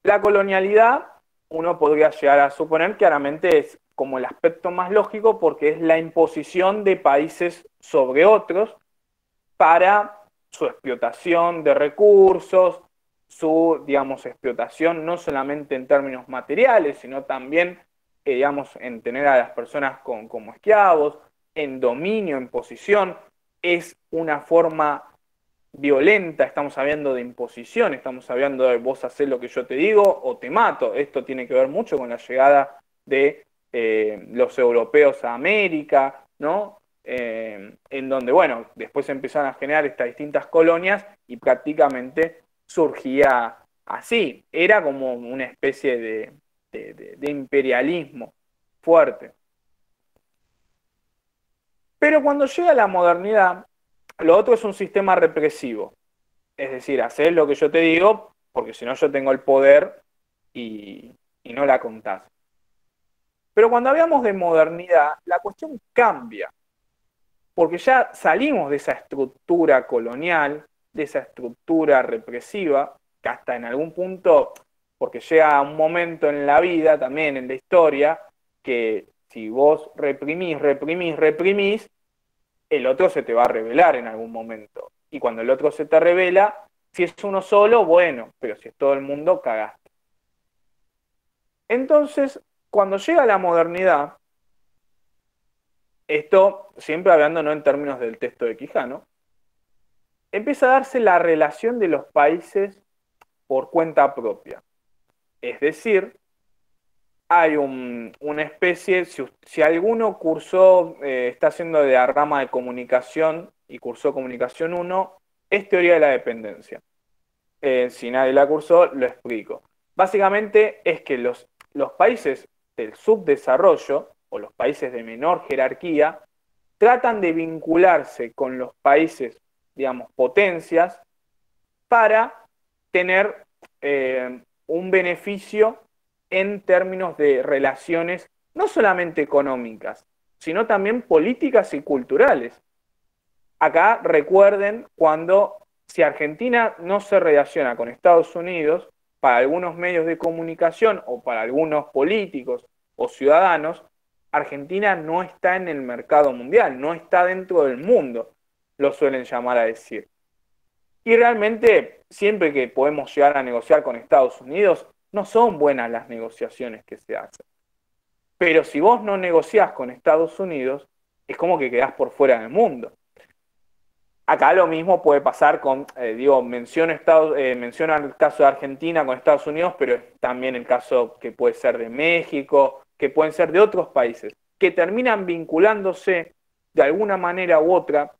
La colonialidad, uno podría llegar a suponer claramente es como el aspecto más lógico porque es la imposición de países sobre otros para su explotación de recursos, su, digamos, explotación no solamente en términos materiales, sino también, digamos, en tener a las personas como esclavos, en dominio, en posición. Es una forma violenta, estamos hablando de imposición, estamos hablando de vos hacer lo que yo te digo o te mato. Esto tiene que ver mucho con la llegada de los europeos a América, ¿no? En donde, bueno, después se empezaron a generar estas distintas colonias y prácticamente surgía así. Era como una especie de imperialismo fuerte. Pero cuando llega la modernidad, lo otro es un sistema represivo. Es decir, hacer lo que yo te digo, porque si no yo tengo el poder y no la contás. Pero cuando hablamos de modernidad, la cuestión cambia, porque ya salimos de esa estructura colonial, de esa estructura represiva, que hasta en algún punto, porque llega un momento en la vida, también en la historia, que si vos reprimís, reprimís, reprimís, el otro se te va a revelar en algún momento. Y cuando el otro se te revela, si es uno solo, bueno, pero si es todo el mundo, cagaste. Entonces, cuando llega la modernidad, esto siempre hablando no en términos del texto de Quijano, empieza a darse la relación de los países por cuenta propia. Es decir, hay una especie, si alguno cursó, está haciendo de la rama de comunicación y cursó comunicación uno, es teoría de la dependencia. Si nadie la cursó, lo explico. Básicamente es que los países del subdesarrollo o los países de menor jerarquía tratan de vincularse con los países, digamos, potencias, para tener un beneficio en términos de relaciones no solamente económicas, sino también políticas y culturales. Acá recuerden cuando si Argentina no se relaciona con Estados Unidos, para algunos medios de comunicación o para algunos políticos o ciudadanos, Argentina no está en el mercado mundial, no está dentro del mundo, lo suelen llamar a decir. Y realmente, siempre que podemos llegar a negociar con Estados Unidos, no son buenas las negociaciones que se hacen. Pero si vos no negociás con Estados Unidos, es como que quedás por fuera del mundo. Acá lo mismo puede pasar con, menciono el caso de Argentina con Estados Unidos, pero es también el caso que puede ser de México, que pueden ser de otros países, que terminan vinculándose de alguna manera u otra.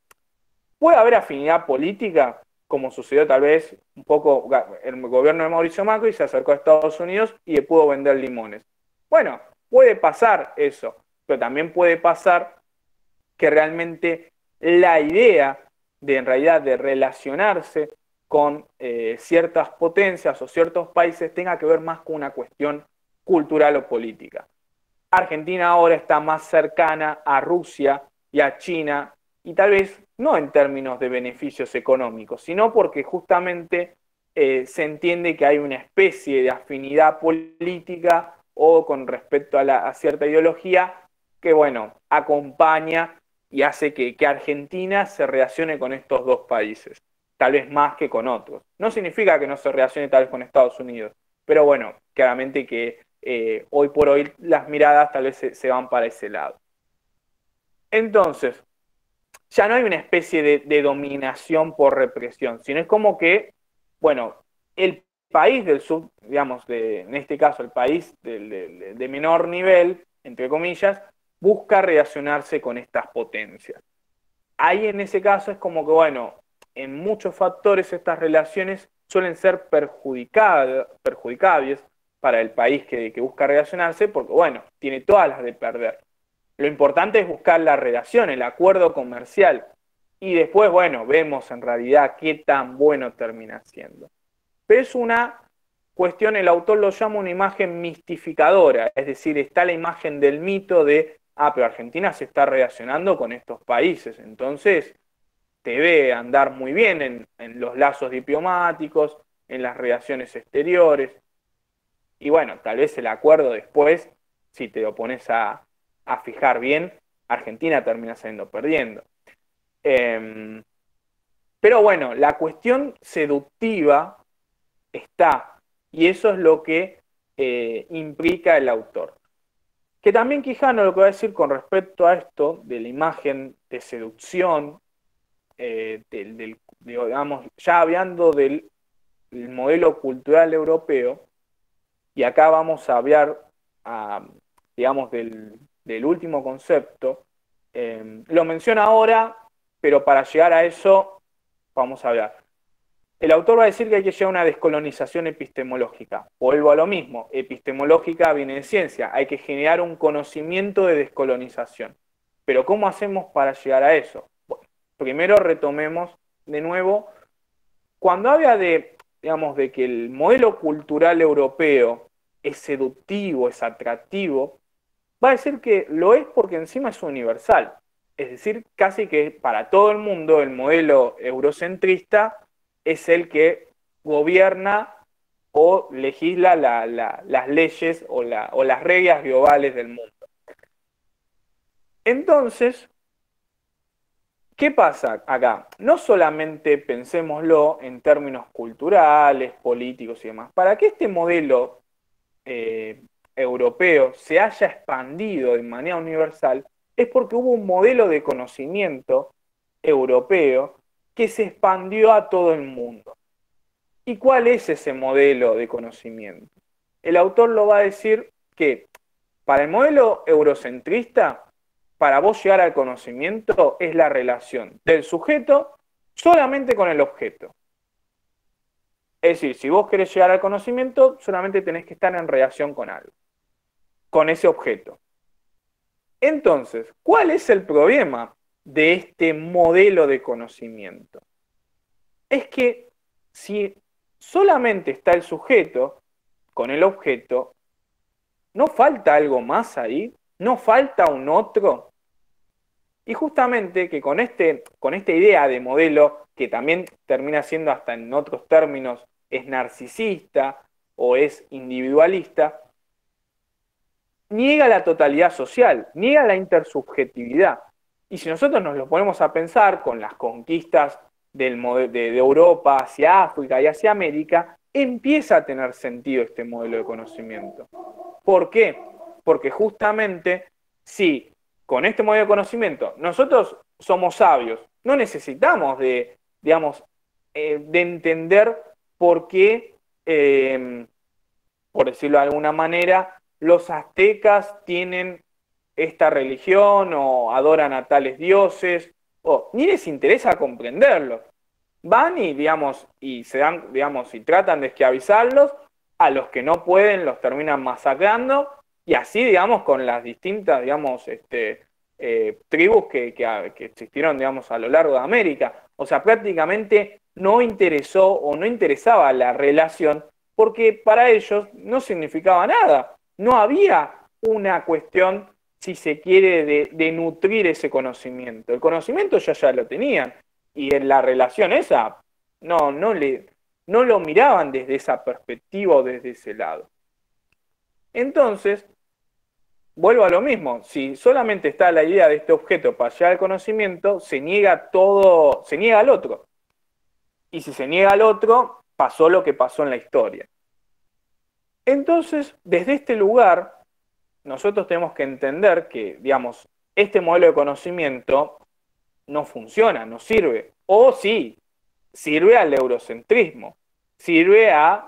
Puede haber afinidad política, como sucedió tal vez un poco el gobierno de Mauricio Macri se acercó a Estados Unidos y le pudo vender limones. Bueno, puede pasar eso, pero también puede pasar que realmente la idea de en realidad de relacionarse con ciertas potencias o ciertos países tenga que ver más con una cuestión cultural o política. Argentina ahora está más cercana a Rusia y a China, y tal vez no en términos de beneficios económicos, sino porque justamente se entiende que hay una especie de afinidad política o con respecto a cierta ideología que, bueno, acompaña y hace que Argentina se relacione con estos dos países, tal vez más que con otros. No significa que no se relacione tal vez con Estados Unidos, pero bueno, claramente que hoy por hoy las miradas tal vez se van para ese lado. Entonces, ya no hay una especie de dominación por represión, sino es como que, bueno, el país del sur, digamos, en este caso el país de menor nivel, entre comillas, busca relacionarse con estas potencias. Ahí en ese caso es como que, bueno, en muchos factores estas relaciones suelen ser perjudicables para el país que busca relacionarse, porque, bueno, tiene todas las de perder. Lo importante es buscar la relación, el acuerdo comercial. Y después, bueno, vemos en realidad qué tan bueno termina siendo. Pero es una cuestión, el autor lo llama una imagen mistificadora, es decir, está la imagen del mito de, pero Argentina se está relacionando con estos países, entonces debe andar muy bien en los lazos diplomáticos, en las relaciones exteriores. Y bueno, tal vez el acuerdo después, si te lo pones a fijar bien, Argentina termina saliendo perdiendo. Pero bueno, la cuestión seductiva está, y eso es lo que implica el autor. Que también Quijano lo que va a decir con respecto a esto, de la imagen de seducción, digamos, ya hablando del modelo cultural europeo, y acá vamos a hablar, digamos, del último concepto. Lo menciona ahora, pero para llegar a eso vamos a hablar. El autor va a decir que hay que llegar a una descolonización epistemológica. Vuelvo a lo mismo, epistemológica viene de ciencia, hay que generar un conocimiento de descolonización. Pero ¿cómo hacemos para llegar a eso? Bueno, primero retomemos de nuevo, cuando habla digamos, de que el modelo cultural europeo es seductivo, es atractivo, va a decir que lo es porque encima es universal. Es decir, casi que para todo el mundo el modelo eurocentrista es el que gobierna o legisla las leyes o las reglas globales del mundo. Entonces, ¿Qué pasa acá? No solamente pensémoslo en términos culturales, políticos y demás. Para que este modelo europeo se haya expandido de manera universal, es porque hubo un modelo de conocimiento europeo que se expandió a todo el mundo. ¿Y cuál es ese modelo de conocimiento? El autor lo va a decir que para el modelo eurocentrista, para vos llegar al conocimiento es la relación del sujeto solamente con el objeto. Es decir, si vos querés llegar al conocimiento, solamente tenés que estar en relación con algo, con ese objeto. Entonces, ¿cuál es el problema de este modelo de conocimiento? Es que si solamente está el sujeto con el objeto, ¿no falta algo más ahí? ¿No falta un otro? Y justamente que con esta idea de modelo, que también termina siendo hasta en otros términos, es narcisista o es individualista, niega la totalidad social, niega la intersubjetividad. Y si nosotros nos lo ponemos a pensar con las conquistas de Europa hacia África y hacia América, empieza a tener sentido este modelo de conocimiento. ¿Por qué? Porque justamente si con este modelo de conocimiento nosotros somos sabios, no necesitamos digamos, de entender por qué, por decirlo de alguna manera, los aztecas tienen esta religión o adoran a tales dioses, o ni les interesa comprenderlo. Van y, digamos, y se dan, digamos, y tratan de esclavizarlos, a los que no pueden los terminan masacrando, y así, digamos, con las distintas, digamos, tribus que existieron, digamos, a lo largo de América. O sea, prácticamente no interesó o no interesaba la relación, porque para ellos no significaba nada. No había una cuestión, si se quiere, de nutrir ese conocimiento. El conocimiento ya lo tenían. Y en la relación esa, no lo miraban desde esa perspectiva o desde ese lado. Entonces, vuelvo a lo mismo. Si solamente está la idea de este objeto para llegar al conocimiento, se niega todo, se niega al otro. Y si se niega al otro, pasó lo que pasó en la historia. Entonces, desde este lugar, nosotros tenemos que entender que, digamos, este modelo de conocimiento no funciona, no sirve. O sí, sirve al eurocentrismo, sirve a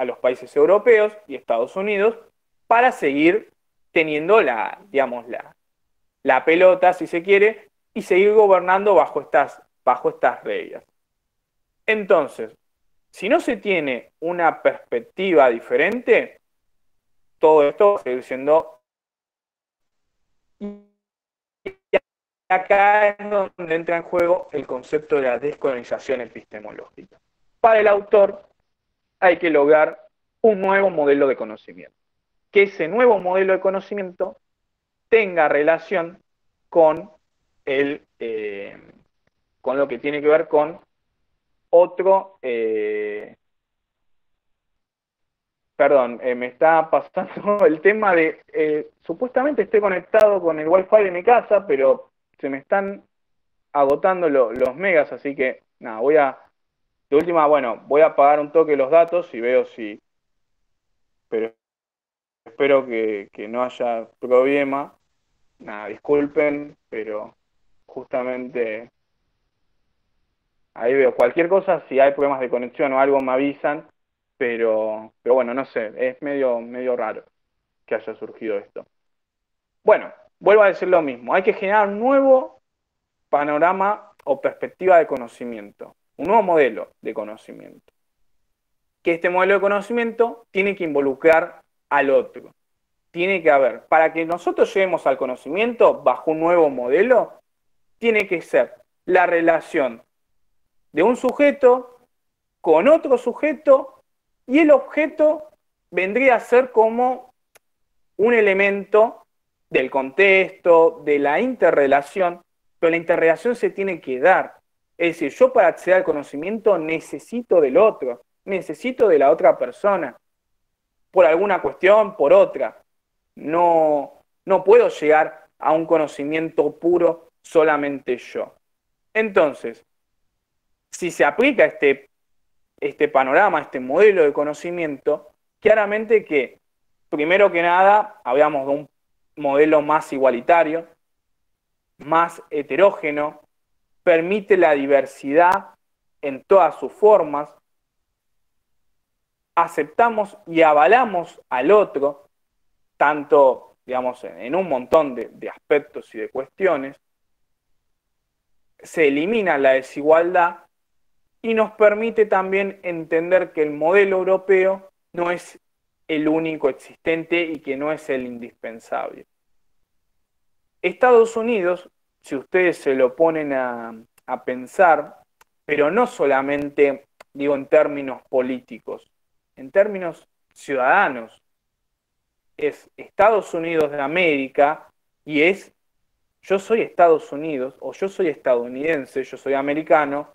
los países europeos y Estados Unidos para seguir teniendo digamos, la pelota, si se quiere, y seguir gobernando bajo estas reglas. Entonces, si no se tiene una perspectiva diferente, todo esto va a seguir siendo... Y acá es donde entra en juego el concepto de la descolonización epistemológica. Para el autor hay que lograr un nuevo modelo de conocimiento. Que ese nuevo modelo de conocimiento tenga relación con con lo que tiene que ver con otro... Perdón, me está pasando el tema de... supuestamente estoy conectado con el Wi-Fi de mi casa, pero se me están agotando los megas, así que nada, de última, bueno, voy a apagar un toque los datos y veo si... Pero espero que no haya problema. Nada, disculpen, pero justamente ahí veo cualquier cosa, si hay problemas de conexión o algo me avisan, pero bueno, no sé, es medio raro que haya surgido esto. Bueno, vuelvo a decir lo mismo, hay que generar un nuevo panorama o perspectiva de conocimiento, un nuevo modelo de conocimiento. Que este modelo de conocimiento tiene que involucrar al otro. Tiene que haber, para que nosotros lleguemos al conocimiento bajo un nuevo modelo, tiene que ser la relación de un sujeto con otro sujeto y el objeto vendría a ser como un elemento del contexto, de la interrelación, pero la interrelación se tiene que dar. Es decir, yo para acceder al conocimiento necesito del otro, necesito de la otra persona, por alguna cuestión, por otra. No puedo llegar a un conocimiento puro solamente yo. Entonces, si se aplica este panorama, este modelo de conocimiento, claramente que, primero que nada, hablamos de un modelo más igualitario, más heterógeno, permite la diversidad en todas sus formas, aceptamos y avalamos al otro, tanto, digamos, en un montón de aspectos y de cuestiones, se elimina la desigualdad y nos permite también entender que el modelo europeo no es el único existente y que no es el indispensable. Estados Unidos, si ustedes se lo ponen a pensar, pero no solamente, digo, en términos políticos, en términos ciudadanos, es Estados Unidos de América y es yo soy Estados Unidos o yo soy estadounidense, yo soy americano,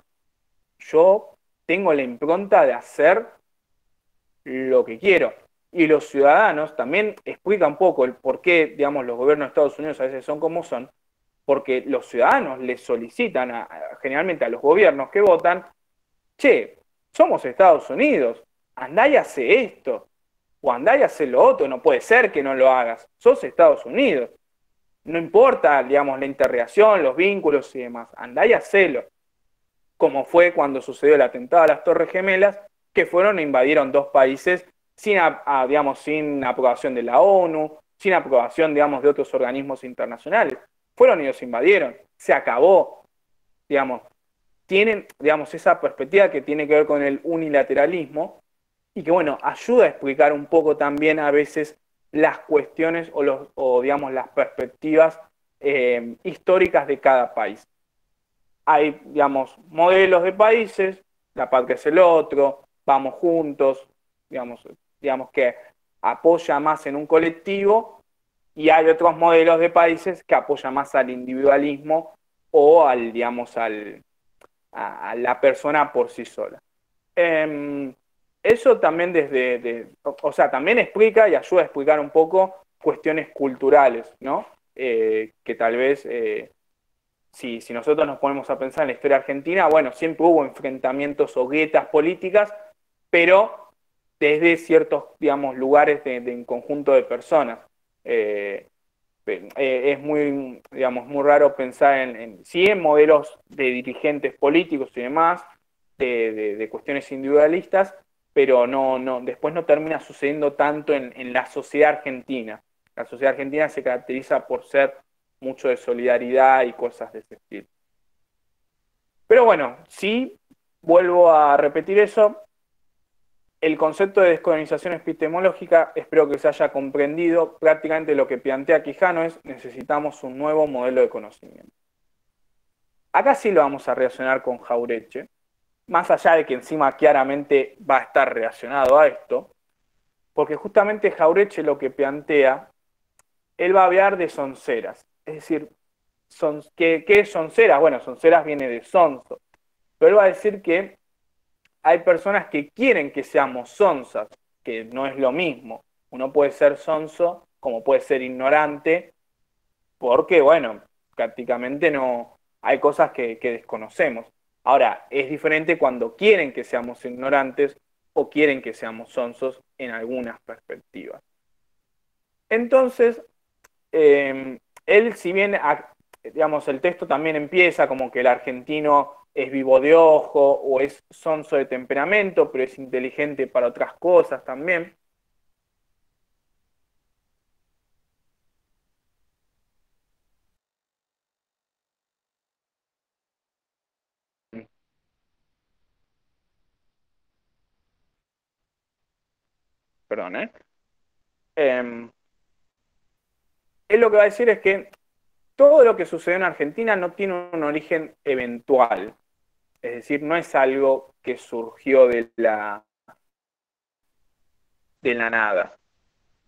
yo tengo la impronta de hacer lo que quiero. Y los ciudadanos también explican un poco el por qué, digamos, los gobiernos de Estados Unidos a veces son como son, porque los ciudadanos les solicitan generalmente a los gobiernos que votan, che, somos Estados Unidos, andá y hace esto, o andá y hace lo otro, no puede ser que no lo hagas, sos Estados Unidos. No importa, digamos, la interrelación, los vínculos y demás, andá y hacelo. Como fue cuando sucedió el atentado a las Torres Gemelas, que fueron e invadieron dos países sin, digamos, sin aprobación de la ONU, sin aprobación, digamos, de otros organismos internacionales. Fueron y los invadieron. Se acabó, digamos. Tienen, digamos, esa perspectiva que tiene que ver con el unilateralismo y que, bueno, ayuda a explicar un poco también a veces las cuestiones o digamos, las perspectivas históricas de cada país. Hay, digamos, modelos de países, la patria es el otro, vamos juntos, digamos que apoya más en un colectivo, y hay otros modelos de países que apoyan más al individualismo o al, digamos, a la persona por sí sola. Eso también o sea, también explica y ayuda a explicar un poco cuestiones culturales, ¿no? Que tal vez si nosotros nos ponemos a pensar en la historia argentina, bueno, siempre hubo enfrentamientos o grietas políticas, pero desde ciertos, digamos, lugares de un conjunto de personas. Eh, es muy, digamos, muy raro pensar sí en modelos de dirigentes políticos y demás, de cuestiones individualistas, pero después no termina sucediendo tanto en la sociedad argentina. La sociedad argentina se caracteriza por ser mucho de solidaridad y cosas de ese estilo. Pero bueno, sí, vuelvo a repetir eso, el concepto de descolonización epistemológica, espero que se haya comprendido, prácticamente lo que plantea Quijano es necesitamos un nuevo modelo de conocimiento. Acá sí lo vamos a relacionar con Jauretche, más allá de que encima claramente va a estar relacionado a esto, porque justamente Jauretche lo que plantea, él va a hablar de sonceras, es decir, ¿qué es sonceras? Bueno, sonceras viene de sonso, pero él va a decir que hay personas que quieren que seamos sonzas, que no es lo mismo. Uno puede ser sonso como puede ser ignorante, porque, bueno, prácticamente no hay cosas que desconocemos. Ahora, es diferente cuando quieren que seamos ignorantes o quieren que seamos sonsos en algunas perspectivas. Entonces, él, si bien, digamos, el texto también empieza como que el argentino es vivo de ojo o es sonso de temperamento, pero es inteligente para otras cosas también. Perdón, ¿eh? Eh, Él lo que va a decir es que todo lo que sucedió en Argentina no tiene un origen eventual, es decir, no es algo que surgió de la nada,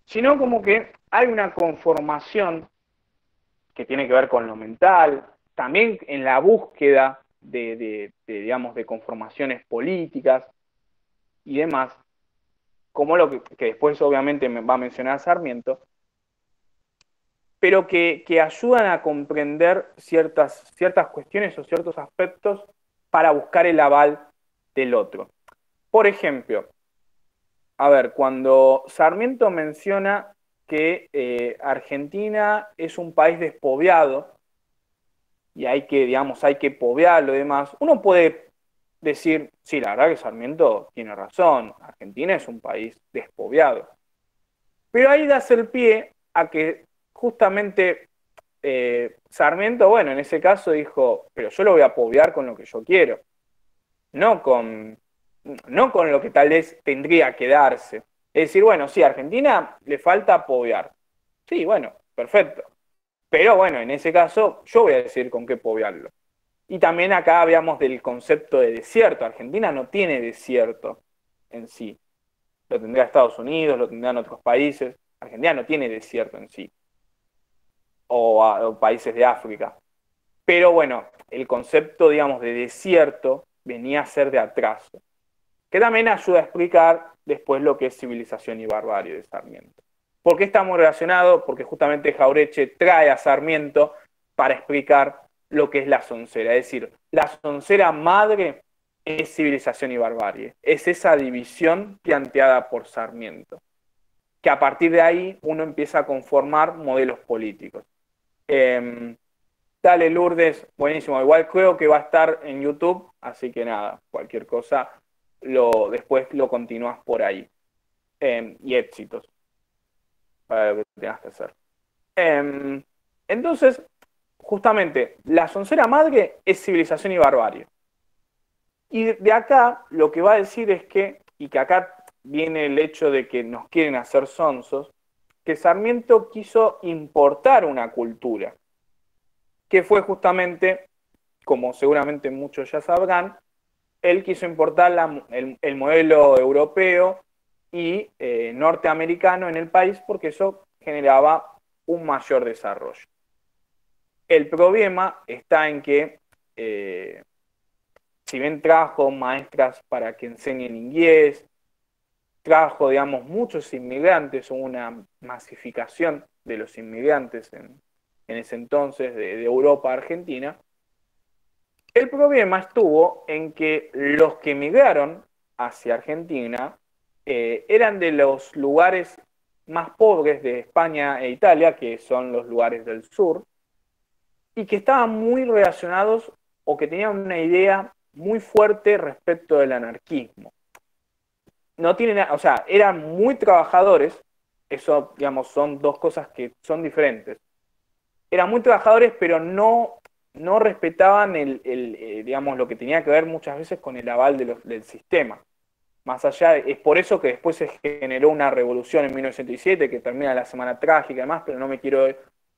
sino como que hay una conformación que tiene que ver con lo mental, también en la búsqueda digamos, de conformaciones políticas y demás, como lo que después obviamente me va a mencionar Sarmiento, pero que ayudan a comprender ciertas cuestiones o ciertos aspectos para buscar el aval del otro. Por ejemplo, a ver, cuando Sarmiento menciona que Argentina es un país despoblado y hay que, digamos, hay que poblarlo y demás, uno puede decir, sí, la verdad que Sarmiento tiene razón, Argentina es un país despoblado. Pero ahí das el pie a que justamente Sarmiento, bueno, en ese caso dijo, pero yo lo voy a poblar con lo que yo quiero, no con, no con lo que tal vez tendría que darse. Es decir, bueno, sí, a Argentina le falta poblar. Sí, bueno, perfecto. Pero bueno, en ese caso yo voy a decir con qué poblarlo. Y también acá hablamos del concepto de desierto. Argentina no tiene desierto en sí. Lo tendrá Estados Unidos, lo tendrán otros países. Argentina no tiene desierto en sí. O países de África. Pero bueno, el concepto, digamos, de desierto venía a ser de atraso, que también ayuda a explicar después lo que es civilización y barbarie de Sarmiento. ¿Por qué está muy relacionado? Porque justamente Jauretche trae a Sarmiento para explicar lo que es la soncera. Es decir, la soncera madre es civilización y barbarie. Es esa división planteada por Sarmiento, que a partir de ahí uno empieza a conformar modelos políticos. Dale, Lourdes, buenísimo. Igual creo que va a estar en YouTube, así que nada, cualquier cosa, después lo continúas por ahí. Y éxitos para lo que tengas que hacer. Entonces, justamente, la soncera madre es civilización y barbarie. Y de acá lo que va a decir es que, y que acá viene el hecho de que nos quieren hacer sonsos, que Sarmiento quiso importar una cultura, que fue justamente, como seguramente muchos ya sabrán, él quiso importar el modelo europeo y norteamericano en el país porque eso generaba un mayor desarrollo. El problema está en que, si bien trajo maestras para que enseñen inglés, trajo, digamos, muchos inmigrantes, hubo una masificación de los inmigrantes en ese entonces de Europa a Argentina. El problema estuvo en que los que emigraron hacia Argentina eran de los lugares más pobres de España e Italia, que son los lugares del sur, y que estaban muy relacionados o que tenían una idea muy fuerte respecto del anarquismo. No tienen, o sea, eran muy trabajadores, eso, digamos, son dos cosas que son diferentes. Eran muy trabajadores, pero no respetaban digamos, lo que tenía que ver muchas veces con el aval del sistema. Más allá, es por eso que después se generó una revolución en 1907 que termina la Semana Trágica y demás, pero no me quiero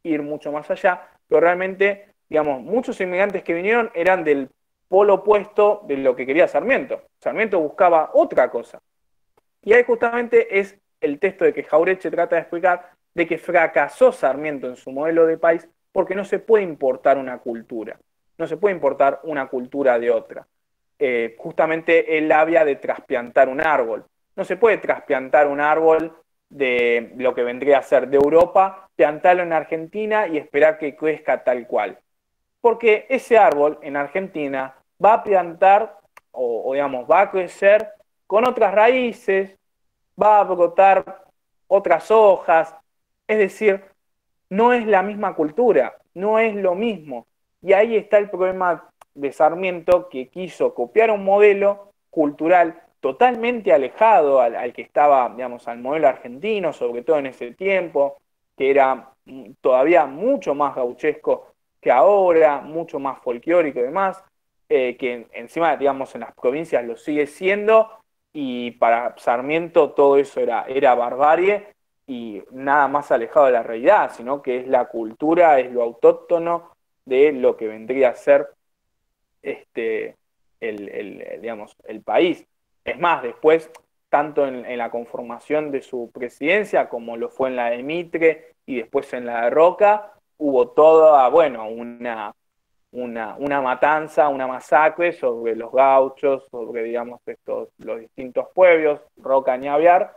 ir mucho más allá. Pero realmente, digamos, muchos inmigrantes que vinieron eran del polo opuesto de lo que quería Sarmiento. Sarmiento buscaba otra cosa. Y ahí justamente es el texto de que Jauretche trata de explicar de que fracasó Sarmiento en su modelo de país porque no se puede importar una cultura. No se puede importar una cultura de otra. Justamente él habla de trasplantar un árbol. No se puede trasplantar un árbol de lo que vendría a ser de Europa, plantarlo en Argentina y esperar que crezca tal cual. Porque ese árbol en Argentina va a plantar o digamos, va a crecer con otras raíces, va a brotar otras hojas, es decir, no es la misma cultura, no es lo mismo. Y ahí está el problema de Sarmiento, que quiso copiar un modelo cultural totalmente alejado al que estaba, digamos, al modelo argentino, sobre todo en ese tiempo, que era todavía mucho más gauchesco que ahora, mucho más folclórico y demás, que encima, digamos, en las provincias lo sigue siendo, y para Sarmiento todo eso era barbarie y nada más alejado de la realidad, sino que es la cultura, es lo autóctono de lo que vendría a ser digamos, el país. Es más, después, tanto en la conformación de su presidencia como lo fue en la de Mitre y después en la de Roca, hubo toda, bueno, una matanza, una masacre sobre los gauchos, sobre, digamos, los distintos pueblos, Roca ni hablar,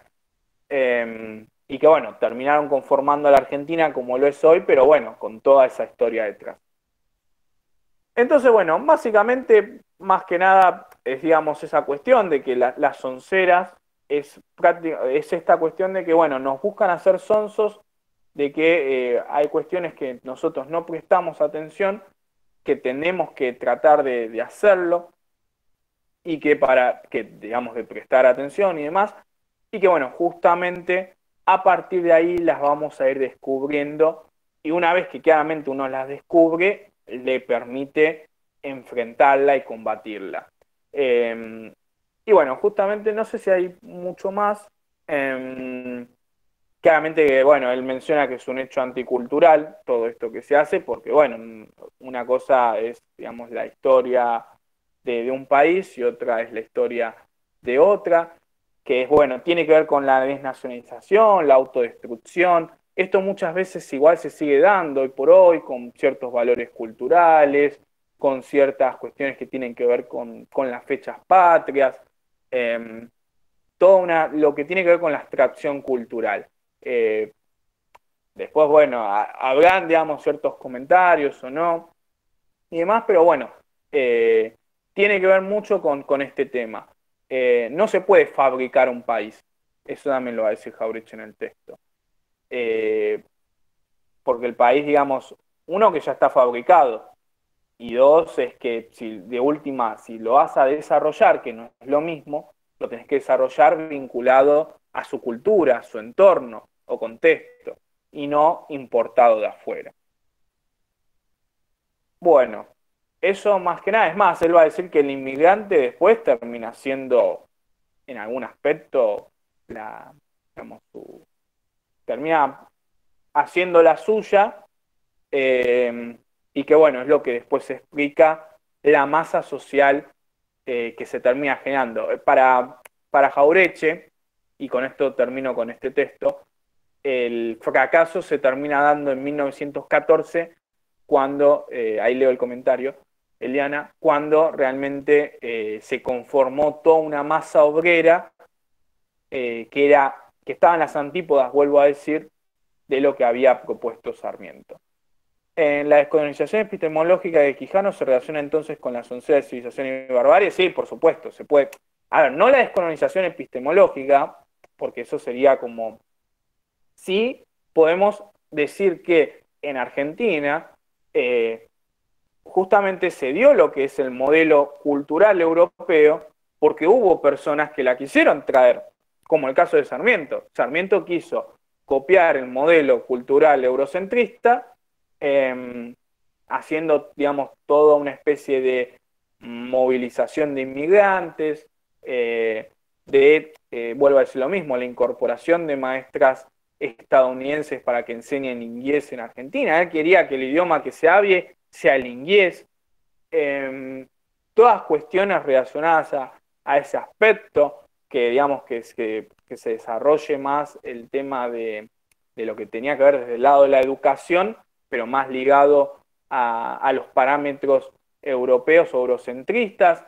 y que bueno, terminaron conformando a la Argentina como lo es hoy, pero bueno, con toda esa historia detrás. Entonces, bueno, básicamente, más que nada, es digamos esa cuestión de que las sonceras es esta cuestión de que, bueno, nos buscan hacer sonsos, de que hay cuestiones que nosotros no prestamos atención, que tenemos que tratar de hacerlo, y que para que, digamos, de prestar atención y demás, y que bueno, justamente a partir de ahí las vamos a ir descubriendo, y una vez que claramente uno las descubre, le permite enfrentarla y combatirla. Y bueno, justamente no sé si hay mucho más. Claramente, bueno, él menciona que es un hecho anticultural todo esto que se hace, porque, bueno, una cosa es, digamos, la historia de un país y otra es la historia de otra, que es, bueno, tiene que ver con la desnacionalización, la autodestrucción. Esto muchas veces igual se sigue dando hoy por hoy, con ciertos valores culturales, con ciertas cuestiones que tienen que ver con las fechas patrias. Eh, lo que tiene que ver con la abstracción cultural. Eh, Después, bueno, habrán, digamos, ciertos comentarios o no y demás, pero bueno, eh, tiene que ver mucho con este tema. No se puede fabricar un país, eso también lo va a decir Jauretsch en el texto. Eh, Porque el país, digamos, uno que ya está fabricado, y dos es que si de última, si lo vas a desarrollar, que no es lo mismo, lo tenés que desarrollar vinculado a su cultura, a su entorno o contexto, y no importado de afuera. Bueno, eso más que nada, es más, él va a decir que el inmigrante después termina siendo, en algún aspecto, digamos, termina haciendo la suya, eh, y que bueno, es lo que después se explica la masa social que se termina generando. Para Jauretche, y con esto termino con este texto, el fracaso se termina dando en 1914, cuando, ahí leo el comentario, Eliana, cuando realmente se conformó toda una masa obrera que estaba en las antípodas, vuelvo a decir, de lo que había propuesto Sarmiento. En la descolonización epistemológica de Quijano se relaciona entonces con la soncera de civilización y barbarie. Sí, por supuesto, se puede. A ver, no la descolonización epistemológica, porque eso sería como. Sí, podemos decir que en Argentina justamente se dio lo que es el modelo cultural europeo, porque hubo personas que la quisieron traer, como el caso de Sarmiento. Sarmiento quiso copiar el modelo cultural eurocentrista, eh, haciendo, digamos, toda una especie de movilización de inmigrantes, vuelvo a decir lo mismo, la incorporación de maestras estadounidenses para que enseñen inglés en Argentina. Él quería que el idioma que se hable sea el inglés. Todas cuestiones relacionadas a ese aspecto, que digamos que se desarrolle más el tema de lo que tenía que ver desde el lado de la educación, pero más ligado a los parámetros europeos o eurocentristas,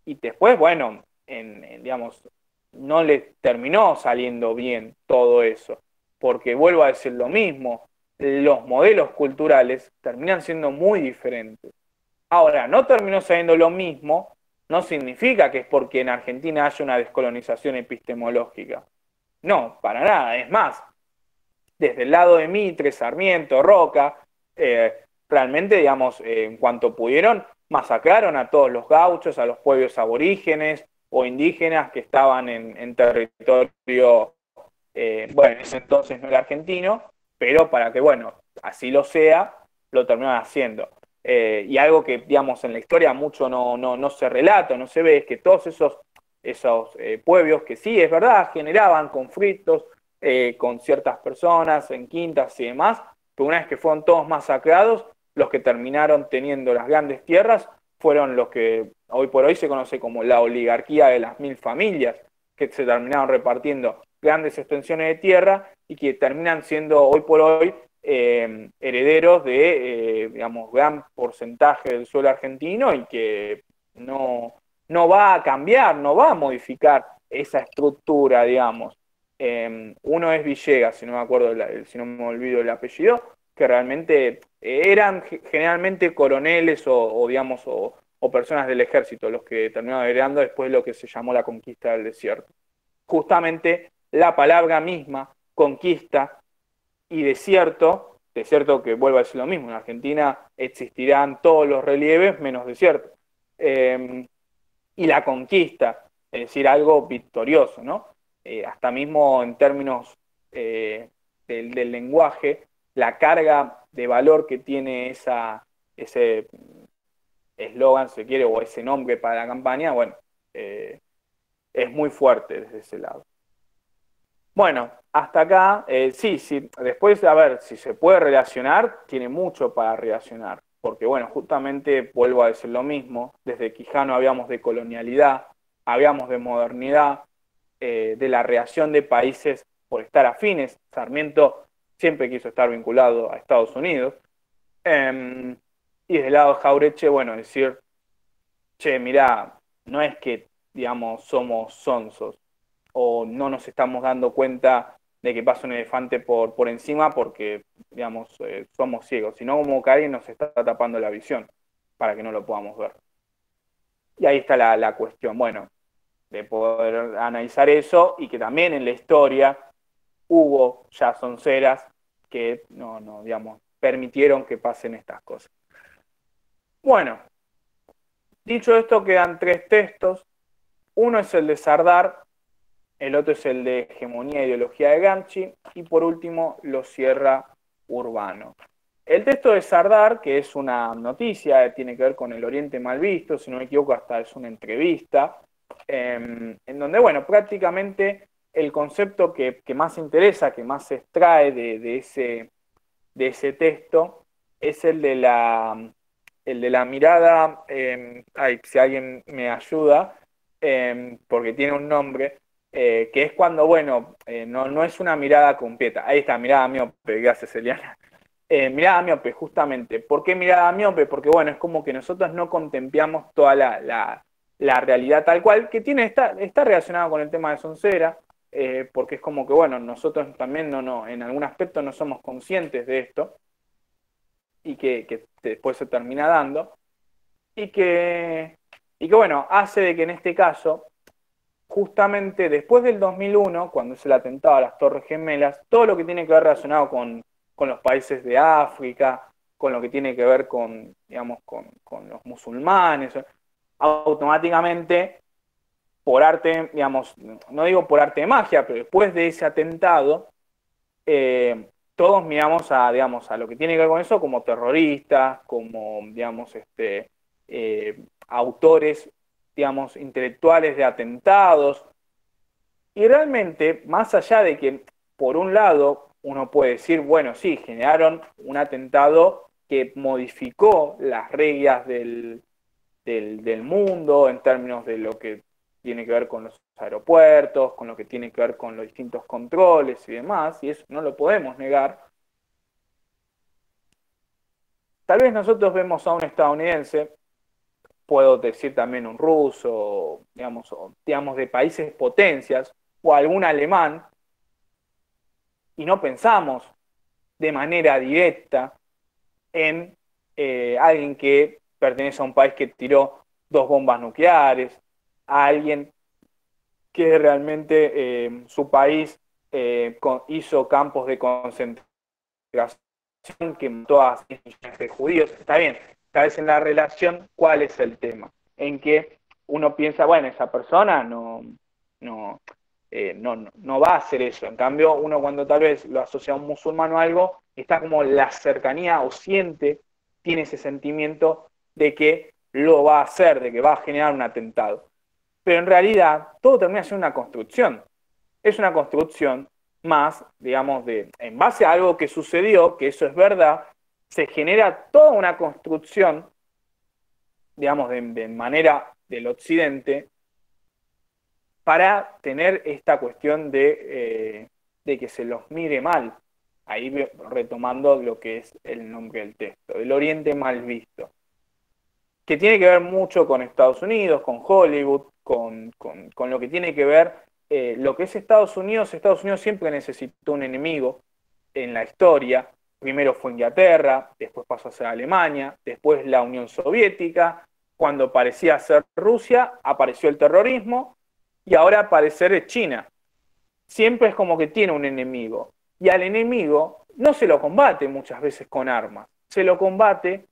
y después, bueno, digamos, no le terminó saliendo bien todo eso, porque vuelvo a decir lo mismo, los modelos culturales terminan siendo muy diferentes. Ahora, no terminó saliendo lo mismo, no significa que es porque en Argentina haya una descolonización epistemológica. No, para nada. Es más, desde el lado de Mitre, Sarmiento, Roca, realmente, digamos, en cuanto pudieron, masacraron a todos los gauchos, a los pueblos aborígenes o indígenas que estaban en territorio, bueno, en ese entonces no era argentino, pero para que, bueno, así lo sea, lo terminaron haciendo. Y algo que, digamos, en la historia mucho no se relata, no se ve, es que todos esos pueblos que sí, es verdad, generaban conflictos con ciertas personas en quintas y demás, pero una vez que fueron todos masacrados, los que terminaron teniendo las grandes tierras fueron los que hoy por hoy se conoce como la oligarquía de las 1000 familias, que se terminaron repartiendo grandes extensiones de tierra y que terminan siendo hoy por hoy herederos de, digamos, gran porcentaje del suelo argentino, y que no va a cambiar, no va a modificar esa estructura, digamos. Uno es Villegas, si no me acuerdo, si no me olvido el apellido, que realmente eran generalmente coroneles digamos, o personas del ejército los que terminaron heredando después de lo que se llamó la conquista del desierto. Justamente la palabra misma, conquista y desierto, desierto que vuelvo a decir lo mismo, en Argentina existirán todos los relieves menos desierto. Y la conquista, es decir, algo victorioso, ¿no? Hasta mismo en términos del lenguaje, la carga de valor que tiene ese eslogan, si se quiere, o ese nombre para la campaña, bueno, es muy fuerte desde ese lado. Bueno, hasta acá, sí, sí, después, a ver, si se puede relacionar, tiene mucho para relacionar, porque bueno, justamente vuelvo a decir lo mismo, desde Quijano habíamos de colonialidad, habíamos de modernidad, de la reacción de países por estar afines. Sarmiento siempre quiso estar vinculado a Estados Unidos. Y desde el lado de Jaureche, bueno, decir, che, mirá, no es que, digamos, somos sonsos o no nos estamos dando cuenta de que pasa un elefante por encima porque, digamos, somos ciegos, sino como que alguien nos está tapando la visión para que no lo podamos ver. Y ahí está la cuestión. Bueno, de poder analizar eso y que también en la historia hubo ya sonceras que no, digamos, permitieron que pasen estas cosas. Bueno, dicho esto, quedan tres textos. Uno es el de Sardar, el otro es el de Hegemonía e Ideología de Gramsci, y por último lo cierra Urbano. El texto de Sardar, que es una noticia, tiene que ver con el Oriente mal visto, si no me equivoco, hasta es una entrevista, en donde, bueno, prácticamente el concepto que más interesa, que más se extrae de ese texto, es el de la mirada, si alguien me ayuda, porque tiene un nombre, que es cuando, bueno, no es una mirada completa. Ahí está, mirada miope, gracias, Eliana. Mirada miope, justamente. ¿Por qué mirada miope? Porque, bueno, es como que nosotros no contemplamos toda la realidad tal cual, que está relacionado con el tema de Soncera, porque es como que, bueno, nosotros también en algún aspecto no somos conscientes de esto, y que después se termina dando, y que, bueno, hace de que en este caso, justamente después del 2001, cuando es el atentado a las Torres Gemelas, todo lo que tiene que ver relacionado con los países de África, con lo que tiene que ver con, digamos, con los musulmanes, automáticamente, por arte, digamos, no digo por arte de magia, pero después de ese atentado, todos miramos digamos, a lo que tiene que ver con eso como terroristas, como, digamos, autores, digamos, intelectuales de atentados. Y realmente, más allá de que, por un lado, uno puede decir, bueno, sí, generaron un atentado que modificó las reglas del mundo en términos de lo que tiene que ver con los aeropuertos, con lo que tiene que ver con los distintos controles y demás, y eso no lo podemos negar. Tal vez nosotros vemos a un estadounidense, puedo decir también un ruso, digamos de países potencias, o algún alemán, y no pensamos de manera directa en alguien que pertenece a un país que tiró dos bombas nucleares, a alguien que realmente su país hizo campos de concentración que mató a 6 millones de judíos. Está bien, tal vez en la relación, ¿cuál es el tema? En que uno piensa, bueno, esa persona no, no va a hacer eso. En cambio, uno cuando tal vez lo asocia a un musulmán o algo, está como la cercanía o tiene ese sentimiento de que lo va a hacer, de que va a generar un atentado. Pero en realidad todo termina siendo una construcción. Es una construcción más, digamos, en base a algo que sucedió, que eso es verdad, se genera toda una construcción, digamos, de manera del occidente, para tener esta cuestión de que se los mire mal. Ahí retomando lo que es el nombre del texto, el Oriente mal visto, que tiene que ver mucho con Estados Unidos, con Hollywood, con lo que tiene que ver lo que es Estados Unidos siempre necesitó un enemigo en la historia. Primero fue Inglaterra, después pasó a ser Alemania, después la Unión Soviética. Cuando parecía ser Rusia, apareció el terrorismo y ahora parecer es China. Siempre es como que tiene un enemigo. Y al enemigo no se lo combate muchas veces con armas, se lo combate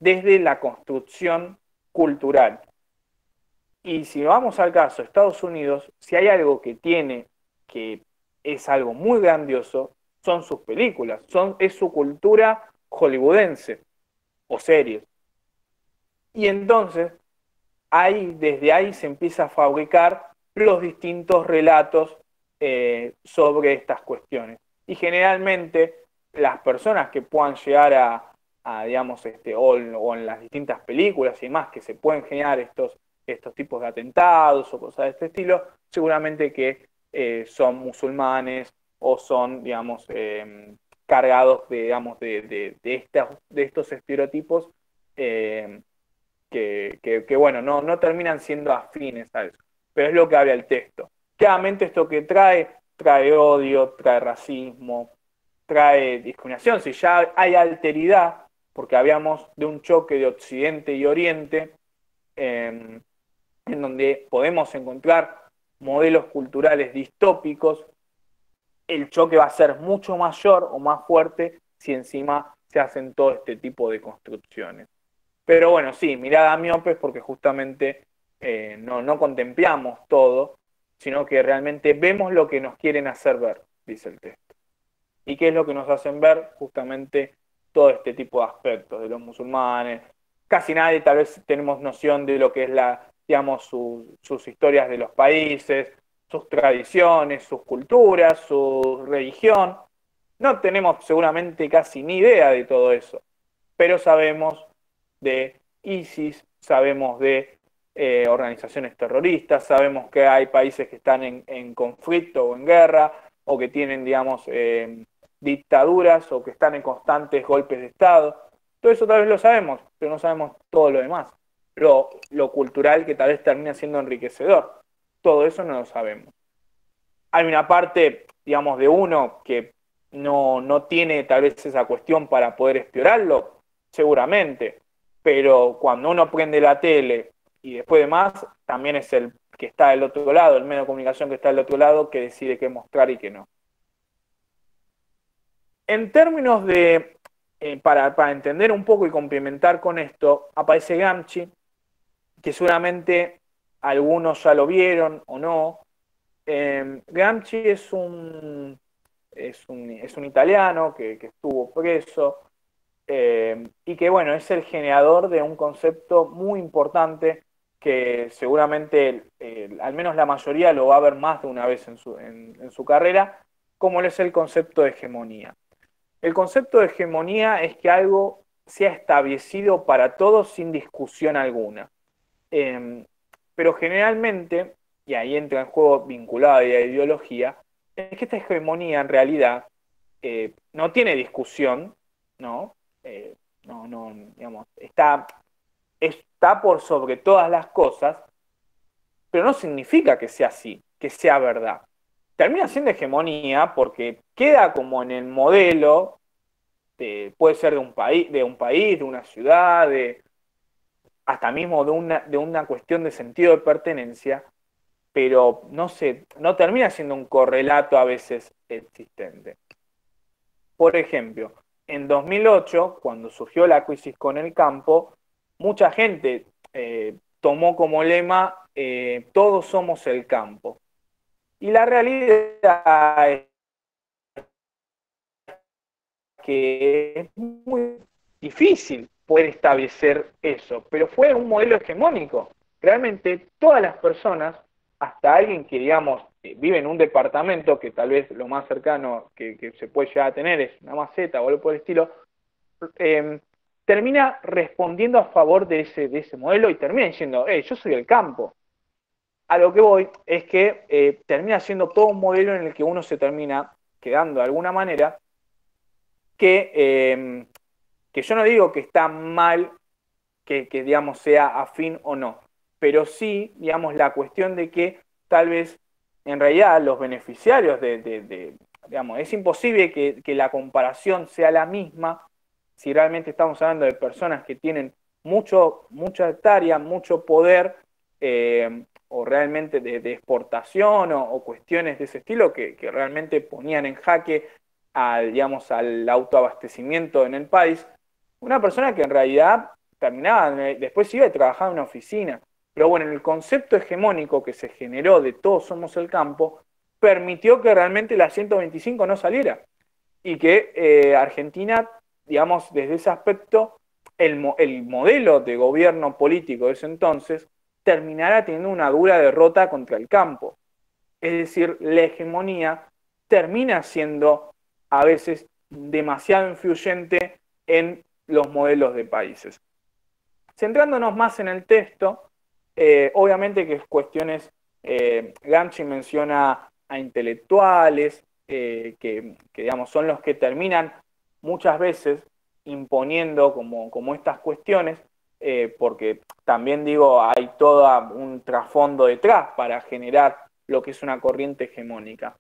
desde la construcción cultural. Y si vamos al caso de Estados Unidos, si hay algo que tiene, que es algo muy grandioso, son sus películas, es su cultura hollywoodense o series. Y entonces, desde ahí se empieza a fabricar los distintos relatos sobre estas cuestiones. Y generalmente las personas que puedan llegar digamos, o en las distintas películas y demás que se pueden generar estos tipos de atentados o cosas de este estilo, seguramente que son musulmanes o son, digamos, cargados digamos, de estos estereotipos bueno, no terminan siendo afines a eso. Pero es lo que habla el texto. Claramente esto que trae odio, trae racismo, trae discriminación. Si ya hay alteridad, porque habíamos de un choque de Occidente y Oriente, en donde podemos encontrar modelos culturales distópicos, el choque va a ser mucho mayor o más fuerte si encima se hacen todo este tipo de construcciones. Pero bueno, sí, mirada miopes porque justamente no contemplamos todo, sino que realmente vemos lo que nos quieren hacer ver, dice el texto. ¿Y qué es lo que nos hacen ver? Justamente todo este tipo de aspectos de los musulmanes. Casi nadie tal vez tenemos noción de lo que es digamos, sus historias de los países, sus tradiciones, sus culturas, su religión. No tenemos seguramente casi ni idea de todo eso, pero sabemos de ISIS, sabemos de organizaciones terroristas, sabemos que hay países que están en conflicto o en guerra, o que tienen, digamos, dictaduras, o que están en constantes golpes de Estado. Todo eso tal vez lo sabemos, pero no sabemos todo lo demás. Lo cultural que tal vez termina siendo enriquecedor. Todo eso no lo sabemos. Hay una parte, digamos, de uno que no tiene tal vez esa cuestión para poder explorarlo, seguramente, pero cuando uno prende la tele y después de más, también es el que está del otro lado, el medio de comunicación que está del otro lado, que decide qué mostrar y qué no. En términos para entender un poco y complementar con esto, aparece Gramsci, que seguramente algunos ya lo vieron o no. Gramsci es un italiano que estuvo preso y que, bueno, es el generador de un concepto muy importante que seguramente al menos la mayoría lo va a ver más de una vez en su carrera, como es el concepto de hegemonía. El concepto de hegemonía es que algo sea establecido para todos sin discusión alguna. Pero generalmente, y ahí entra en juego vinculado a la ideología, es que esta hegemonía en realidad no tiene discusión, ¿no? Digamos, está por sobre todas las cosas, pero no significa que sea así, que sea verdad. Termina siendo hegemonía porque queda como en el modelo, puede ser de una ciudad, hasta mismo de una cuestión de sentido de pertenencia, pero no termina siendo un correlato a veces existente. Por ejemplo, en 2008, cuando surgió la crisis con el campo, mucha gente tomó como lema todos somos el campo. Y la realidad es que es muy difícil poder establecer eso, pero fue un modelo hegemónico. Realmente todas las personas, hasta alguien que, digamos, vive en un departamento, que tal vez lo más cercano que se puede llegar a tener es una maceta o algo por el estilo, eh, termina respondiendo a favor de ese modelo y termina diciendo, yo soy del campo. A lo que voy es que termina siendo todo un modelo en el que uno se termina quedando de alguna manera que yo no digo que está mal que digamos, sea afín o no, pero sí, digamos, la cuestión de que tal vez en realidad los beneficiarios digamos, es imposible que la comparación sea la misma si realmente estamos hablando de personas que tienen mucha hectárea, mucho poder, o realmente de exportación o cuestiones de ese estilo que realmente ponían en jaque digamos, al autoabastecimiento en el país. Una persona que en realidad terminaba, después iba a trabajar en una oficina. Pero bueno, el concepto hegemónico que se generó de todos somos el campo permitió que realmente la 125 no saliera y que Argentina, digamos, desde ese aspecto, el modelo de gobierno político de ese entonces terminara teniendo una dura derrota contra el campo. Es decir, la hegemonía termina siendo a veces demasiado influyente en los modelos de países. Centrándonos más en el texto, obviamente que cuestiones, Gramsci menciona a intelectuales, digamos, son los que terminan muchas veces imponiendo como estas cuestiones, porque también digo, hay todo un trasfondo detrás para generar lo que es una corriente hegemónica.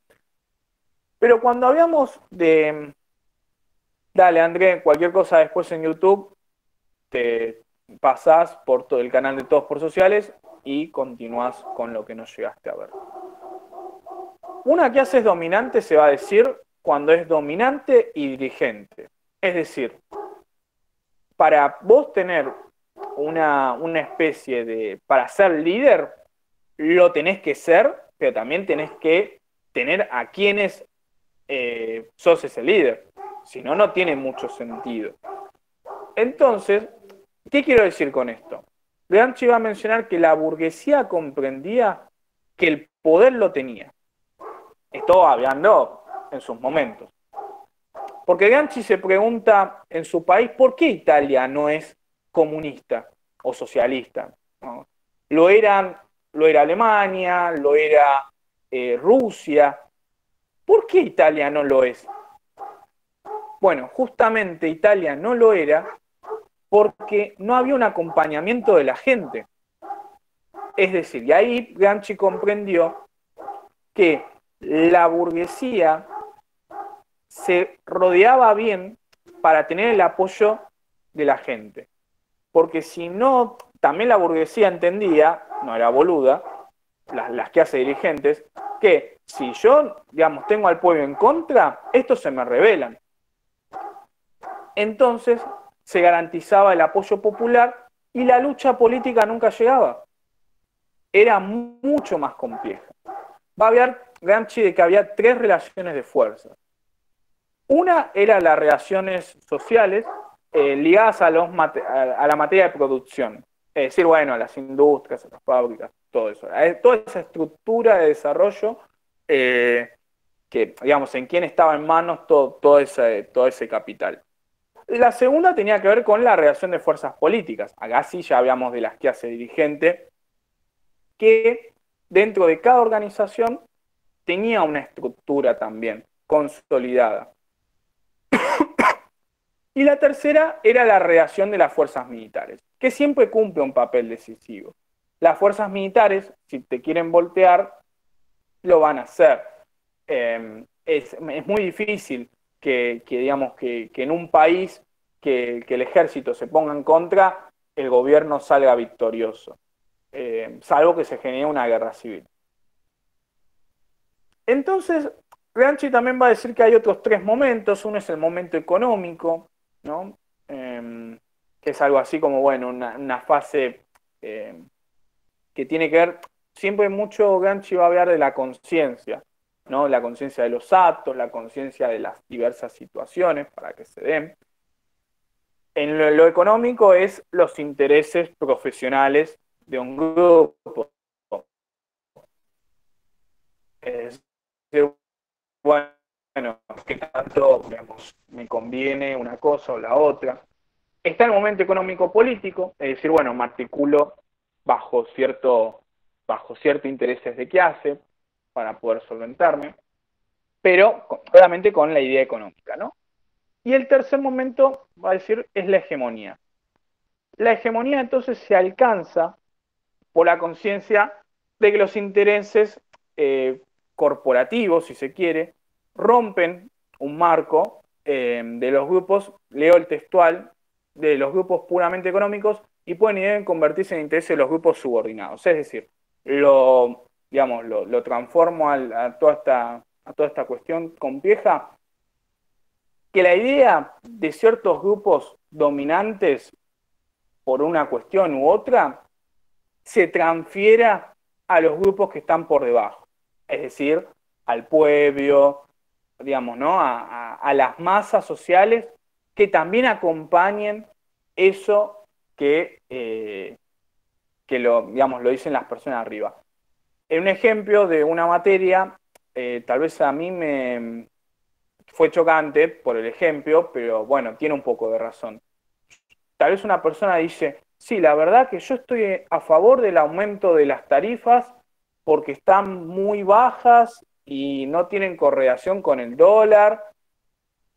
Pero cuando hablamos de... Dale, André, cualquier cosa después en YouTube, te pasás por todo el canal de Todos por Sociales y continúas con lo que no llegaste a ver. Una que haces dominante se va a decir cuando es dominante y dirigente. Es decir, para vos tener una especie de... Para ser líder, lo tenés que ser, pero también tenés que tener a quienes sos ese líder. Si no, no tiene mucho sentido. Entonces, ¿qué quiero decir con esto? Gramsci va a mencionar que la burguesía comprendía que el poder lo tenía. Esto hablando en sus momentos. Porque Gramsci se pregunta en su país por qué Italia no es comunista o socialista. ¿No? Lo era Alemania, lo era Rusia. ¿Por qué Italia no lo es? Bueno, justamente Italia no lo era porque no había un acompañamiento de la gente. Es decir, y ahí Gramsci comprendió que la burguesía se rodeaba bien para tener el apoyo de la gente. Porque si no, también la burguesía entendía, no era boluda, las clases dirigentes, que si yo, digamos, tengo al pueblo en contra, estos se me rebelan. Entonces se garantizaba el apoyo popular y la lucha política nunca llegaba. Era mucho más compleja. Va a hablar Gramsci de que había tres relaciones de fuerza. Una era las relaciones sociales ligadas a la materia de producción. Es decir, bueno, a las industrias, a las fábricas, todo eso. Toda esa estructura de desarrollo que, digamos, en quién estaba en manos todo ese capital. La segunda tenía que ver con la relación de fuerzas políticas. Acá sí ya hablamos de las clases dirigentes, que dentro de cada organización tenía una estructura también consolidada. Y la tercera era la relación de las fuerzas militares, que siempre cumple un papel decisivo. Las fuerzas militares, si te quieren voltear, lo van a hacer. Es muy difícil digamos, que en un país que el ejército se ponga en contra, el gobierno salga victorioso, salvo que se genere una guerra civil. Entonces, Gramsci también va a decir que hay otros tres momentos. Uno es el momento económico, ¿no? Que es algo así como, bueno, una fase que tiene que ver, siempre mucho Gramsci va a hablar de la conciencia, ¿no? La conciencia de los actos, la conciencia de las diversas situaciones para que se den. En lo económico es los intereses profesionales de un grupo. Es decir, bueno, qué tanto, digamos, me conviene una cosa o la otra. Está el momento económico-político, es decir, bueno, me articulo bajo ciertos intereses de clase para poder solventarme, pero obviamente con la idea económica, ¿no? Y el tercer momento, va a decir, es la hegemonía. La hegemonía entonces se alcanza por la conciencia de que los intereses corporativos, si se quiere, rompen un marco de los grupos, leo el textual, de los grupos puramente económicos y pueden y deben convertirse en intereses de los grupos subordinados. Es decir, lo transformo a toda esta cuestión compleja, que la idea de ciertos grupos dominantes por una cuestión u otra se transfiera a los grupos que están por debajo, es decir, al pueblo, digamos, ¿no? A las masas sociales que también acompañen eso que lo dicen las personas arriba. En un ejemplo de una materia, tal vez a mí me fue chocante por el ejemplo, pero bueno, tiene un poco de razón. Tal vez una persona dice, sí, la verdad que yo estoy a favor del aumento de las tarifas porque están muy bajas y no tienen correlación con el dólar.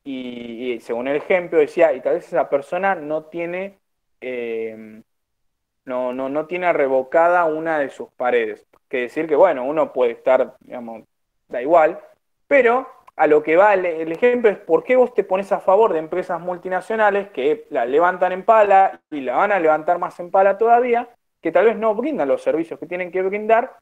Y según el ejemplo decía, y tal vez esa persona no tiene, no tiene revocada una de sus paredes. Que decir que, bueno, uno puede estar, digamos, da igual, pero a lo que va el ejemplo es por qué vos te pones a favor de empresas multinacionales que la levantan en pala y la van a levantar más en pala todavía, que tal vez no brindan los servicios que tienen que brindar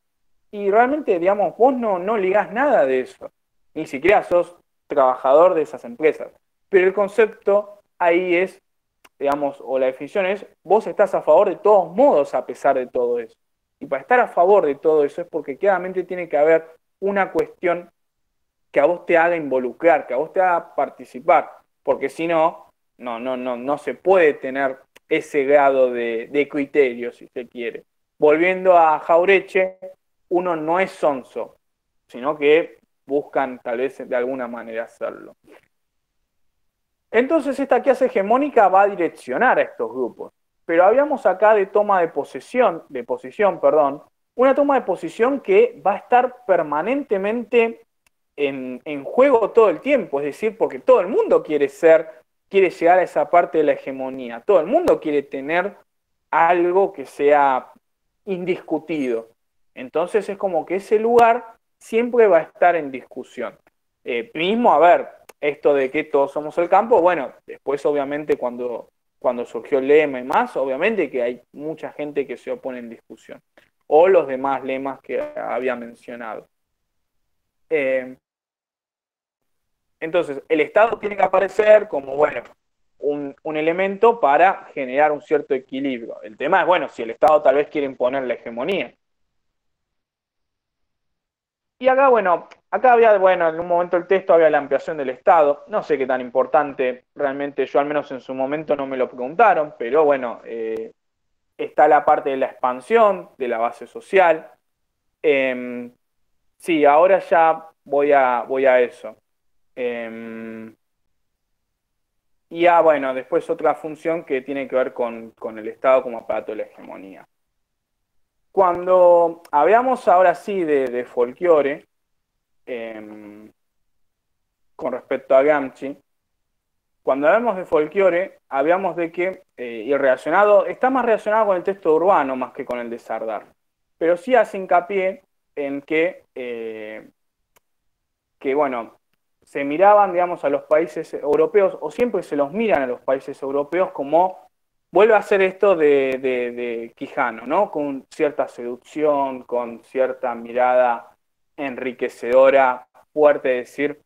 y realmente, digamos, vos no ligás nada de eso, ni siquiera sos trabajador de esas empresas. Pero el concepto ahí es, digamos, o la definición es, vos estás a favor de todos modos a pesar de todo eso. Y para estar a favor de todo eso es porque claramente tiene que haber una cuestión que a vos te haga involucrar, que a vos te haga participar, porque si no, no se puede tener ese grado de criterio, si se quiere. Volviendo a Jaureche, uno no es sonso, sino que buscan tal vez de alguna manera hacerlo. Entonces esta clase hegemónica va a direccionar a estos grupos. Pero habíamos acá de toma de posición, una toma de posición que va a estar permanentemente en juego todo el tiempo, es decir, porque todo el mundo quiere llegar a esa parte de la hegemonía, todo el mundo quiere tener algo que sea indiscutido. Entonces es como que ese lugar siempre va a estar en discusión. Mismo, a ver, esto de que todos somos el campo, bueno, después obviamente cuando surgió el lema y más, obviamente que hay mucha gente que se opone en discusión. O los demás lemas que había mencionado. Entonces, el Estado tiene que aparecer como, bueno, un elemento para generar un cierto equilibrio. El tema es, bueno, si el Estado tal vez quiere imponer la hegemonía. Y acá, bueno, acá había, bueno, en un momento el texto había la ampliación del Estado. No sé qué tan importante, realmente yo al menos en su momento no me lo preguntaron, pero bueno, está la parte de la expansión de la base social. Sí, ahora ya voy a eso. Y bueno, después otra función que tiene que ver con el Estado como aparato de la hegemonía. Cuando hablamos ahora sí de folclore, con respecto a Gramsci, cuando hablamos de folclore, hablamos de que, y relacionado, está más relacionado con el texto urbano más que con el de Sardar, pero sí hace hincapié en que bueno, se miraban, digamos, a los países europeos, o siempre se los miran a los países europeos como, vuelve a ser esto de Quijano, ¿no? Con cierta seducción, con cierta mirada enriquecedora, fuerte, decir,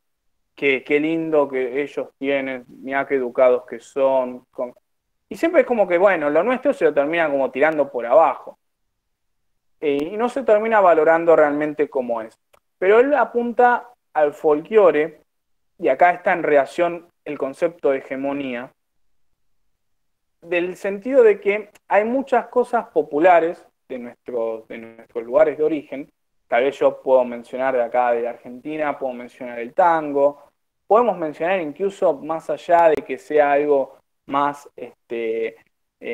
qué lindo que ellos tienen, mira qué educados que son. Y siempre es como que, bueno, lo nuestro se lo termina como tirando por abajo. Y no se termina valorando realmente como es. Pero él apunta al folclore, y acá está en relación el concepto de hegemonía, del sentido de que hay muchas cosas populares de nuestros lugares de origen. Tal vez yo puedo mencionar de acá de Argentina, puedo mencionar el tango, podemos mencionar incluso más allá de que sea algo más,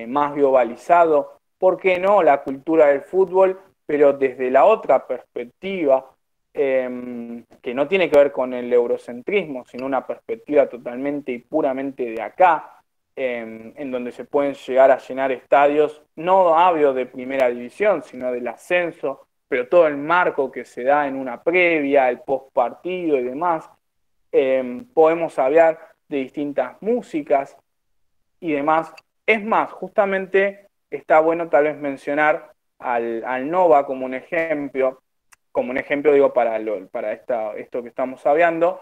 más globalizado, ¿por qué no? La cultura del fútbol, pero desde la otra perspectiva, que no tiene que ver con el eurocentrismo, sino una perspectiva totalmente y puramente de acá, en donde se pueden llegar a llenar estadios, no hablo de primera división, sino del ascenso pero todo el marco que se da en una previa, el post partido y demás. Podemos hablar de distintas músicas y demás. Es más, justamente está bueno tal vez mencionar al Nova como un ejemplo digo para esto que estamos hablando.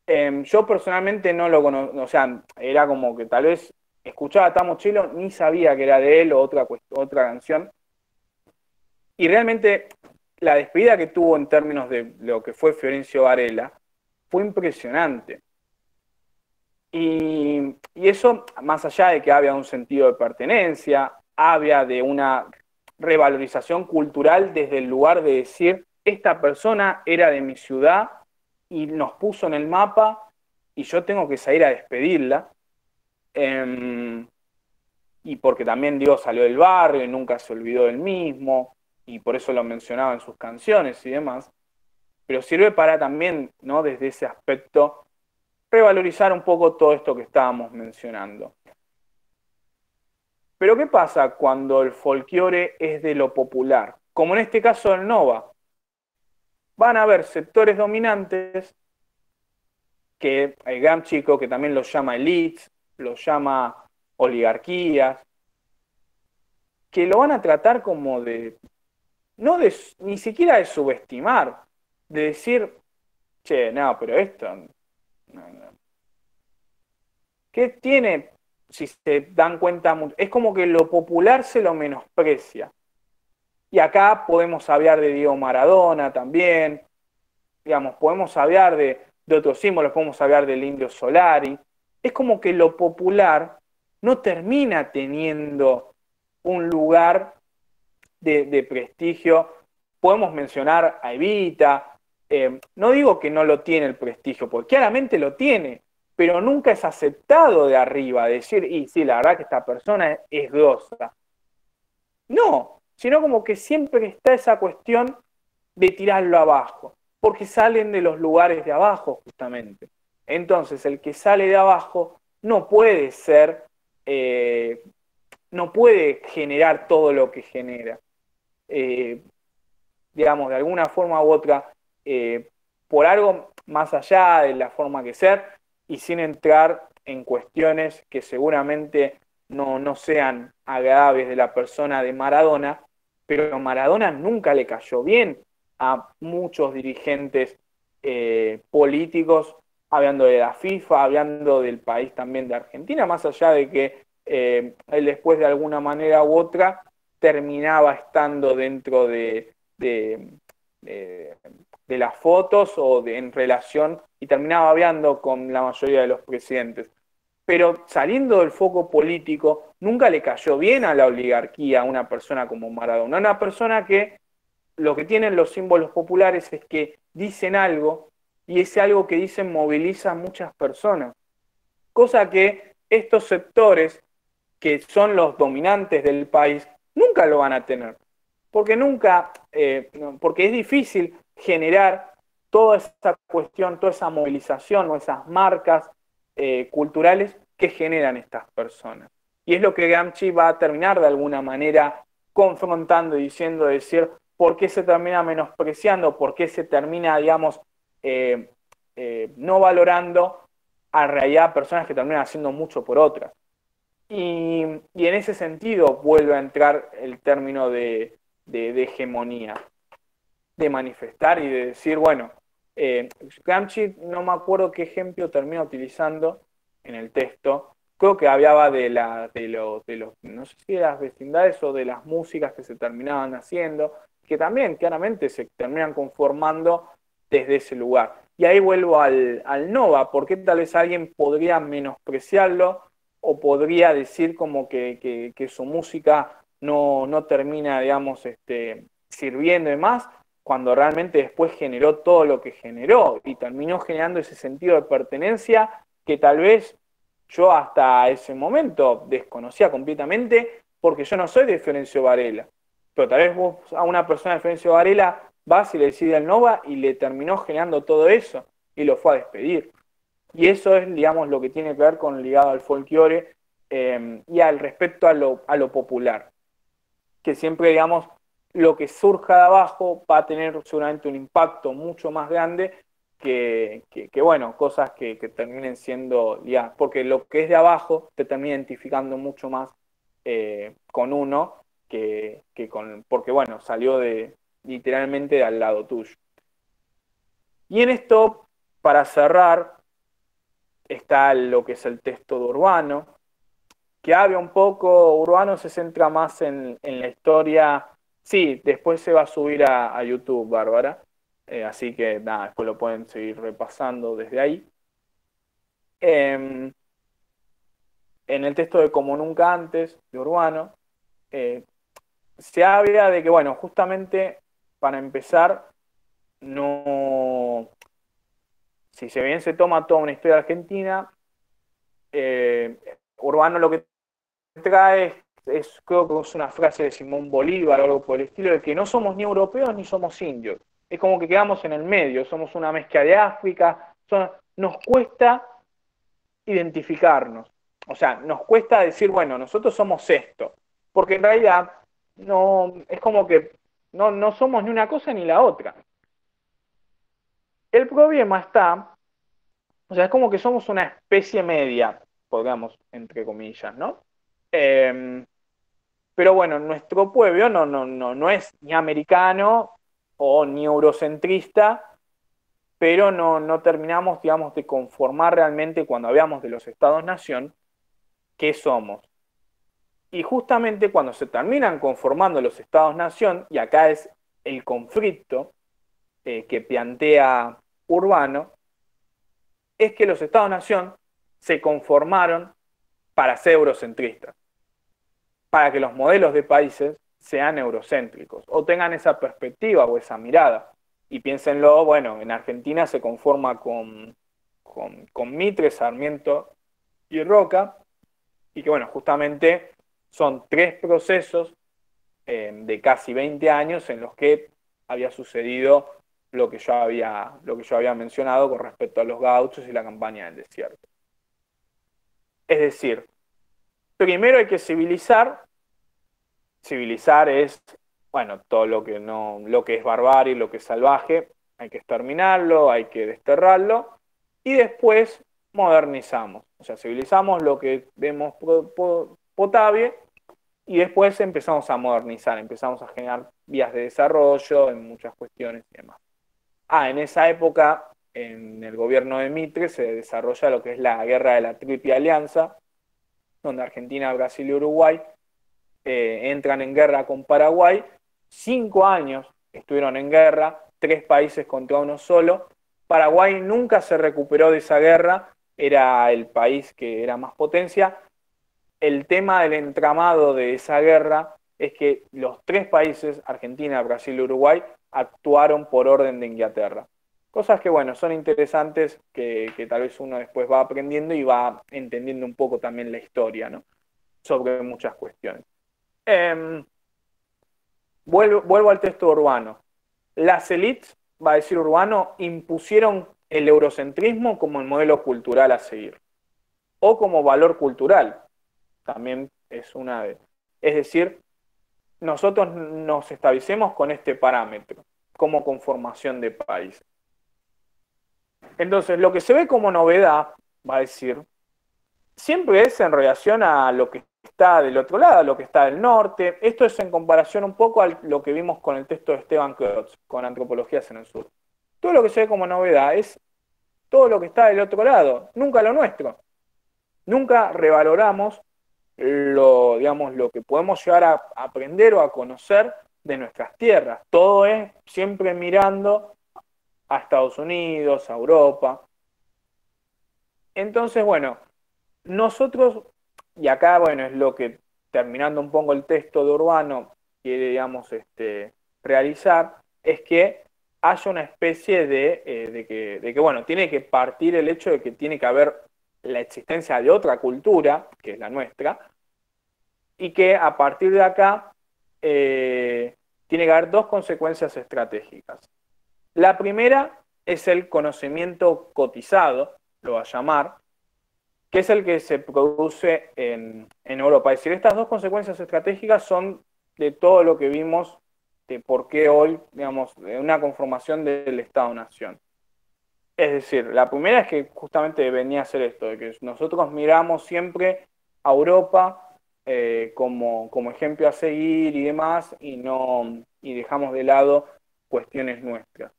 Yo personalmente no lo conozco, o sea, era como que tal vez escuchaba Tamo Chilo, ni sabía que era de él o otra canción. Y realmente la despedida que tuvo en términos de lo que fue Florencio Varela fue impresionante. Y eso, más allá de que había un sentido de pertenencia, había de una revalorización cultural desde el lugar de decir, esta persona era de mi ciudad y nos puso en el mapa y yo tengo que salir a despedirla. Eh, y porque también Dios salió del barrio y nunca se olvidó del mismo, y por eso lo mencionaba en sus canciones y demás, pero sirve para también, ¿no? Desde ese aspecto, revalorizar un poco todo esto que estábamos mencionando. Pero ¿qué pasa cuando el folclore es de lo popular? Como en este caso el Nova. Van a haber sectores dominantes que el gran chico, que también los llama elites, los llama oligarquías, que lo van a tratar como de, no de, ni siquiera de subestimar, de decir, che, no, pero esto, no. ¿Qué tiene? Si se dan cuenta, es como que lo popular se lo menosprecia. Y acá podemos hablar de Diego Maradona también, digamos, podemos hablar de otros símbolos, podemos hablar del Indio Solari. Es como que lo popular no termina teniendo un lugar de prestigio. Podemos mencionar a Evita. No digo que no lo tiene el prestigio, porque claramente lo tiene, pero nunca es aceptado de arriba, decir, y sí, la verdad que esta persona es grosa. No, sino como que siempre está esa cuestión de tirarlo abajo, porque salen de los lugares de abajo justamente. Entonces, el que sale de abajo no puede ser, no puede generar todo lo que genera. Eh, digamos, de alguna forma u otra, por algo más allá de la forma que ser, y sin entrar en cuestiones que seguramente no sean agradables de la persona de Maradona, pero Maradona nunca le cayó bien a muchos dirigentes políticos, hablando de la FIFA, hablando del país también de Argentina, más allá de que él después de alguna manera u otra terminaba estando dentro de, de las fotos o en relación y terminaba hablando con la mayoría de los presidentes. Pero saliendo del foco político, nunca le cayó bien a la oligarquía a una persona como Maradona, una persona que lo que tienen los símbolos populares es que dicen algo y ese algo que dicen moviliza a muchas personas, cosa que estos sectores que son los dominantes del país nunca lo van a tener, porque nunca, porque es difícil generar toda esa cuestión, toda esa movilización o esas marcas culturales que generan estas personas. Y es lo que Gramsci va a terminar de alguna manera confrontando y diciendo, decir, ¿por qué se termina menospreciando? ¿Por qué se termina, digamos, no valorando a realidad personas que terminan haciendo mucho por otras? Y en ese sentido vuelve a entrar el término de hegemonía, de manifestar y de decir, bueno, Gramsci, no me acuerdo qué ejemplo termina utilizando en el texto, creo que hablaba de los, no sé si de las vecindades o de las músicas que se terminaban haciendo, que también claramente se terminan conformando desde ese lugar. Y ahí vuelvo al Nova, porque tal vez alguien podría menospreciarlo o podría decir como que su música no termina, digamos, sirviendo y más, cuando realmente después generó todo lo que generó y terminó generando ese sentido de pertenencia que tal vez yo hasta ese momento desconocía completamente, porque yo no soy de Florencio Varela, pero tal vez vos a una persona de Florencio Varela vas y le decís el Nova y le terminó generando todo eso y lo fue a despedir. Y eso es, digamos, lo que tiene que ver con ligado al folclore y al respecto a lo popular, que siempre, digamos, lo que surja de abajo va a tener seguramente un impacto mucho más grande que bueno, cosas que terminen siendo, ya, porque lo que es de abajo te termina identificando mucho más con uno porque bueno, salió literalmente de al lado tuyo. Y en esto, para cerrar, está lo que es el texto de Urbano, que habla un poco, Urbano se centra más en la historia. Sí, después se va a subir a YouTube, Bárbara. Así que nada, después lo pueden seguir repasando desde ahí. En el texto de Como Nunca Antes, de Urbano, eh, se habla de que, bueno, justamente para empezar, no. Si se bien se toma toda una historia argentina, Urbano lo que trae creo que es una frase de Simón Bolívar o algo por el estilo, de que no somos ni europeos ni somos indios. Es como que quedamos en el medio, somos una mezcla de África, nos cuesta identificarnos. O sea, nos cuesta decir, bueno, nosotros somos esto, porque en realidad no, es como que no somos ni una cosa ni la otra. El problema está, o sea, es como que somos una especie media, podríamos, entre comillas, ¿no? Eh, Pero bueno, nuestro pueblo no es ni americano o ni eurocentrista, pero no terminamos, digamos, de conformar realmente cuando hablamos de los estados-nación, qué somos. Y justamente cuando se terminan conformando los estados-nación, y acá es el conflicto que plantea Urbano, es que los estados-nación se conformaron para ser eurocentristas, para que los modelos de países sean eurocéntricos o tengan esa perspectiva o esa mirada. Y piénsenlo, bueno, en Argentina se conforma con Mitre, Sarmiento y Roca, y que bueno, justamente son tres procesos de casi 20 años en los que había sucedido lo que yo había mencionado con respecto a los gauchos y la campaña del desierto. Es decir, primero hay que civilizar. Civilizar es, bueno, todo lo que no, lo que es barbarie, lo que es salvaje, hay que exterminarlo, hay que desterrarlo, y después modernizamos. O sea, civilizamos lo que vemos potable y después empezamos a modernizar, empezamos a generar vías de desarrollo en muchas cuestiones y demás. En esa época, en el gobierno de Mitre, se desarrolla lo que es la guerra de la Triple Alianza, donde Argentina, Brasil y Uruguay entran en guerra con Paraguay. 5 años estuvieron en guerra, 3 países contra uno solo. Paraguay nunca se recuperó de esa guerra, era el país que era más potencia. El tema del entramado de esa guerra es que los 3 países, Argentina, Brasil y Uruguay, actuaron por orden de Inglaterra. Cosas que, bueno, son interesantes que tal vez uno después va aprendiendo y va entendiendo un poco también la historia, ¿no? Sobre muchas cuestiones. Eh, vuelvo al texto Urbano. Las élites, va a decir Urbano, impusieron el eurocentrismo como el modelo cultural a seguir, o como valor cultural, también es una de. Es decir, nosotros nos establecemos con este parámetro, como conformación de país. Entonces, lo que se ve como novedad, va a decir, siempre es en relación a lo que está del otro lado, a lo que está del norte. Esto es en comparación un poco a lo que vimos con el texto de Esteban Klotz, con Antropologías en el Sur. Todo lo que se ve como novedad es todo lo que está del otro lado, nunca lo nuestro. Nunca revaloramos digamos, lo que podemos llegar a aprender o a conocer de nuestras tierras. Todo es siempre mirando a Estados Unidos, a Europa. Entonces, bueno, nosotros, y acá, bueno, es lo que, terminando un poco el texto de Urbano, quiere, digamos, realizar, es que haya una especie de que, bueno, tiene que partir el hecho de que tiene que haber la existencia de otra cultura, que es la nuestra, y que a partir de acá tiene que haber dos consecuencias estratégicas. La primera es el conocimiento cotizado, lo va a llamar, que es el que se produce en Europa. Es decir, estas dos consecuencias estratégicas son de todo lo que vimos por qué hoy, digamos, una conformación del Estado-Nación. Es decir, la primera es que justamente venía a ser esto, de que nosotros miramos siempre a Europa como ejemplo a seguir y demás, y dejamos de lado cuestiones nuestras.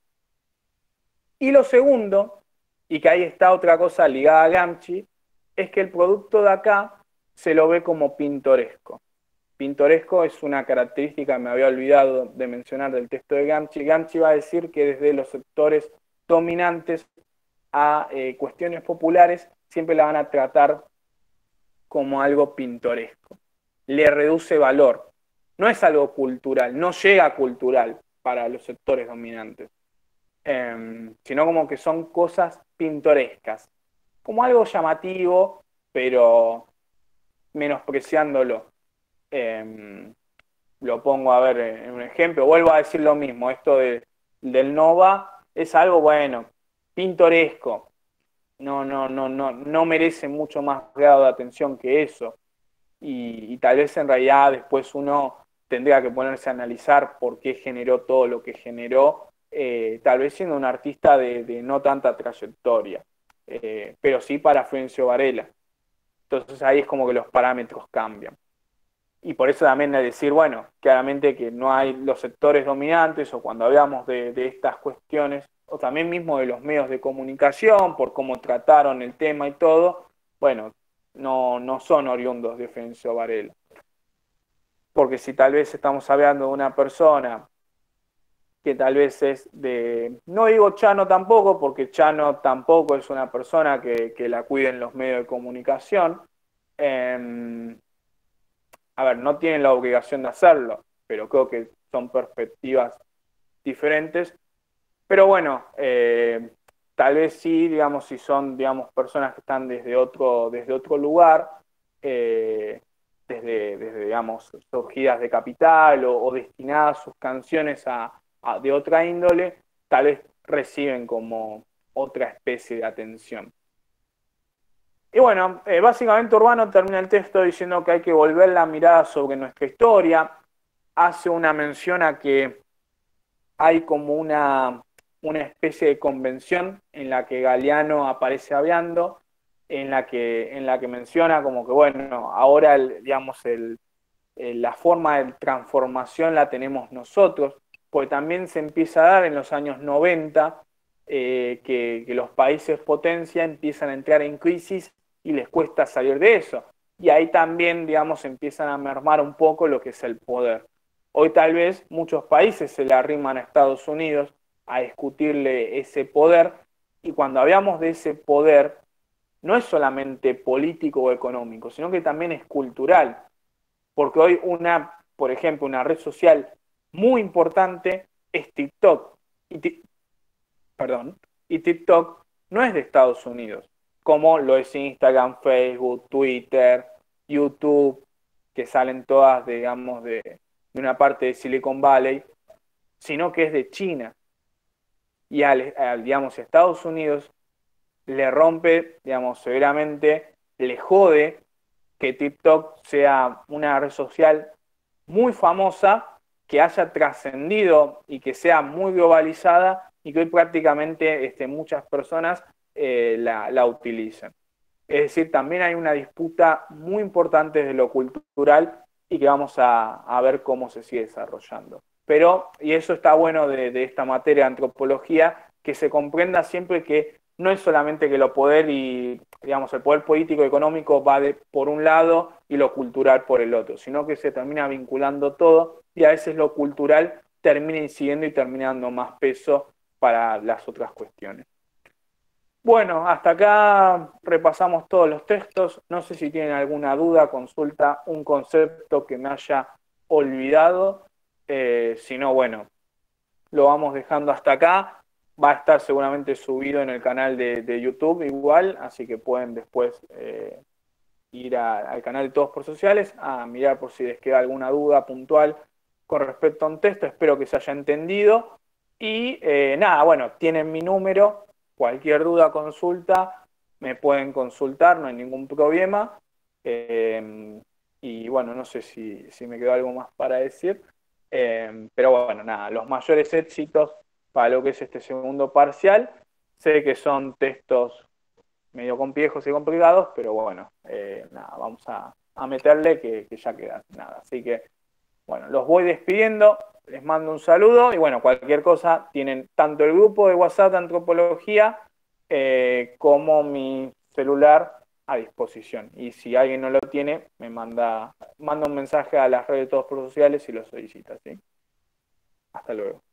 Y lo segundo, y que ahí está otra cosa ligada a Gramsci, es que el producto de acá se lo ve como pintoresco. Pintoresco es una característica que me había olvidado de mencionar del texto de Gramsci. Gramsci va a decir que desde los sectores dominantes a cuestiones populares siempre la van a tratar como algo pintoresco. Le reduce valor. No es algo cultural, no llega cultural para los sectores dominantes, sino como que son cosas pintorescas, como algo llamativo, pero menospreciándolo. Lo pongo a ver en un ejemplo, vuelvo a decir lo mismo, esto del Nova es algo bueno, pintoresco, no merece mucho más grado de atención que eso. Y tal vez en realidad después uno tendría que ponerse a analizar por qué generó todo lo que generó, tal vez siendo un artista de no tanta trayectoria, pero sí para Florencio Varela. Entonces ahí es como que los parámetros cambian. Y por eso también es decir, bueno, claramente que no hay los sectores dominantes o cuando hablamos de estas cuestiones, o también mismo de los medios de comunicación, por cómo trataron el tema y todo, bueno, no son oriundos de Florencio Varela. Porque si tal vez estamos hablando de una persona que tal vez es no digo Chano tampoco, porque Chano tampoco es una persona que la cuiden los medios de comunicación, a ver, no tienen la obligación de hacerlo, pero creo que son perspectivas diferentes. Pero bueno, tal vez sí, digamos, si son, digamos, personas que están desde otro lugar, eh, digamos, surgidas de capital o destinadas sus canciones de otra índole, tal vez reciben como otra especie de atención. Y bueno, básicamente Urbano termina el texto diciendo que hay que volver la mirada sobre nuestra historia. Hace una mención a que hay como una especie de convención en la que Galeano aparece hablando, en la que menciona como que, bueno, ahora, digamos, la forma de transformación la tenemos nosotros, porque también se empieza a dar en los años 90 que los países potencia empiezan a entrar en crisis y les cuesta salir de eso. Y ahí también, digamos, empiezan a mermar un poco lo que es el poder. Hoy tal vez muchos países se le arriman a Estados Unidos a discutirle ese poder, y cuando hablamos de ese poder, no es solamente político o económico, sino que también es cultural. Porque hoy por ejemplo, una red social muy importante es TikTok. Perdón, y TikTok no es de Estados Unidos, como lo es Instagram, Facebook, Twitter, YouTube, que salen todas, digamos, de una parte de Silicon Valley, sino que es de China. Y digamos, Estados Unidos le rompe, digamos, severamente, le jode que TikTok sea una red social muy famosa, que haya trascendido y que sea muy globalizada y que hoy prácticamente muchas personas la utilizan. Es decir, también hay una disputa muy importante de lo cultural y que vamos a ver cómo se sigue desarrollando. Pero, y eso está bueno de esta materia de antropología, que se comprenda siempre que no es solamente que lo poder y, digamos, el poder político y económico va por un lado y lo cultural por el otro, sino que se termina vinculando todo y a veces lo cultural termina incidiendo y termina dando más peso para las otras cuestiones. Bueno, hasta acá repasamos todos los textos. No sé si tienen alguna duda, consulta, un concepto que me haya olvidado. Si no, bueno, lo vamos dejando hasta acá. Va a estar seguramente subido en el canal de YouTube igual, así que pueden después ir al canal de Todos por Sociales a mirar por si les queda alguna duda puntual con respecto a un texto. Espero que se haya entendido. Y nada, bueno, tienen mi número. Cualquier duda, consulta, me pueden consultar, no hay ningún problema. Y bueno, no sé si me quedó algo más para decir. Pero bueno, nada, los mayores éxitos para lo que es este segundo parcial, sé que son textos medio complejos y complicados, pero bueno, nada, vamos a meterle que ya queda nada. Así que, bueno, los voy despidiendo, les mando un saludo y bueno, cualquier cosa, tienen tanto el grupo de WhatsApp de Antropología como mi celular a disposición. Y si alguien no lo tiene, manda un mensaje a las redes de todos por sociales y lo solicita, ¿sí? Hasta luego.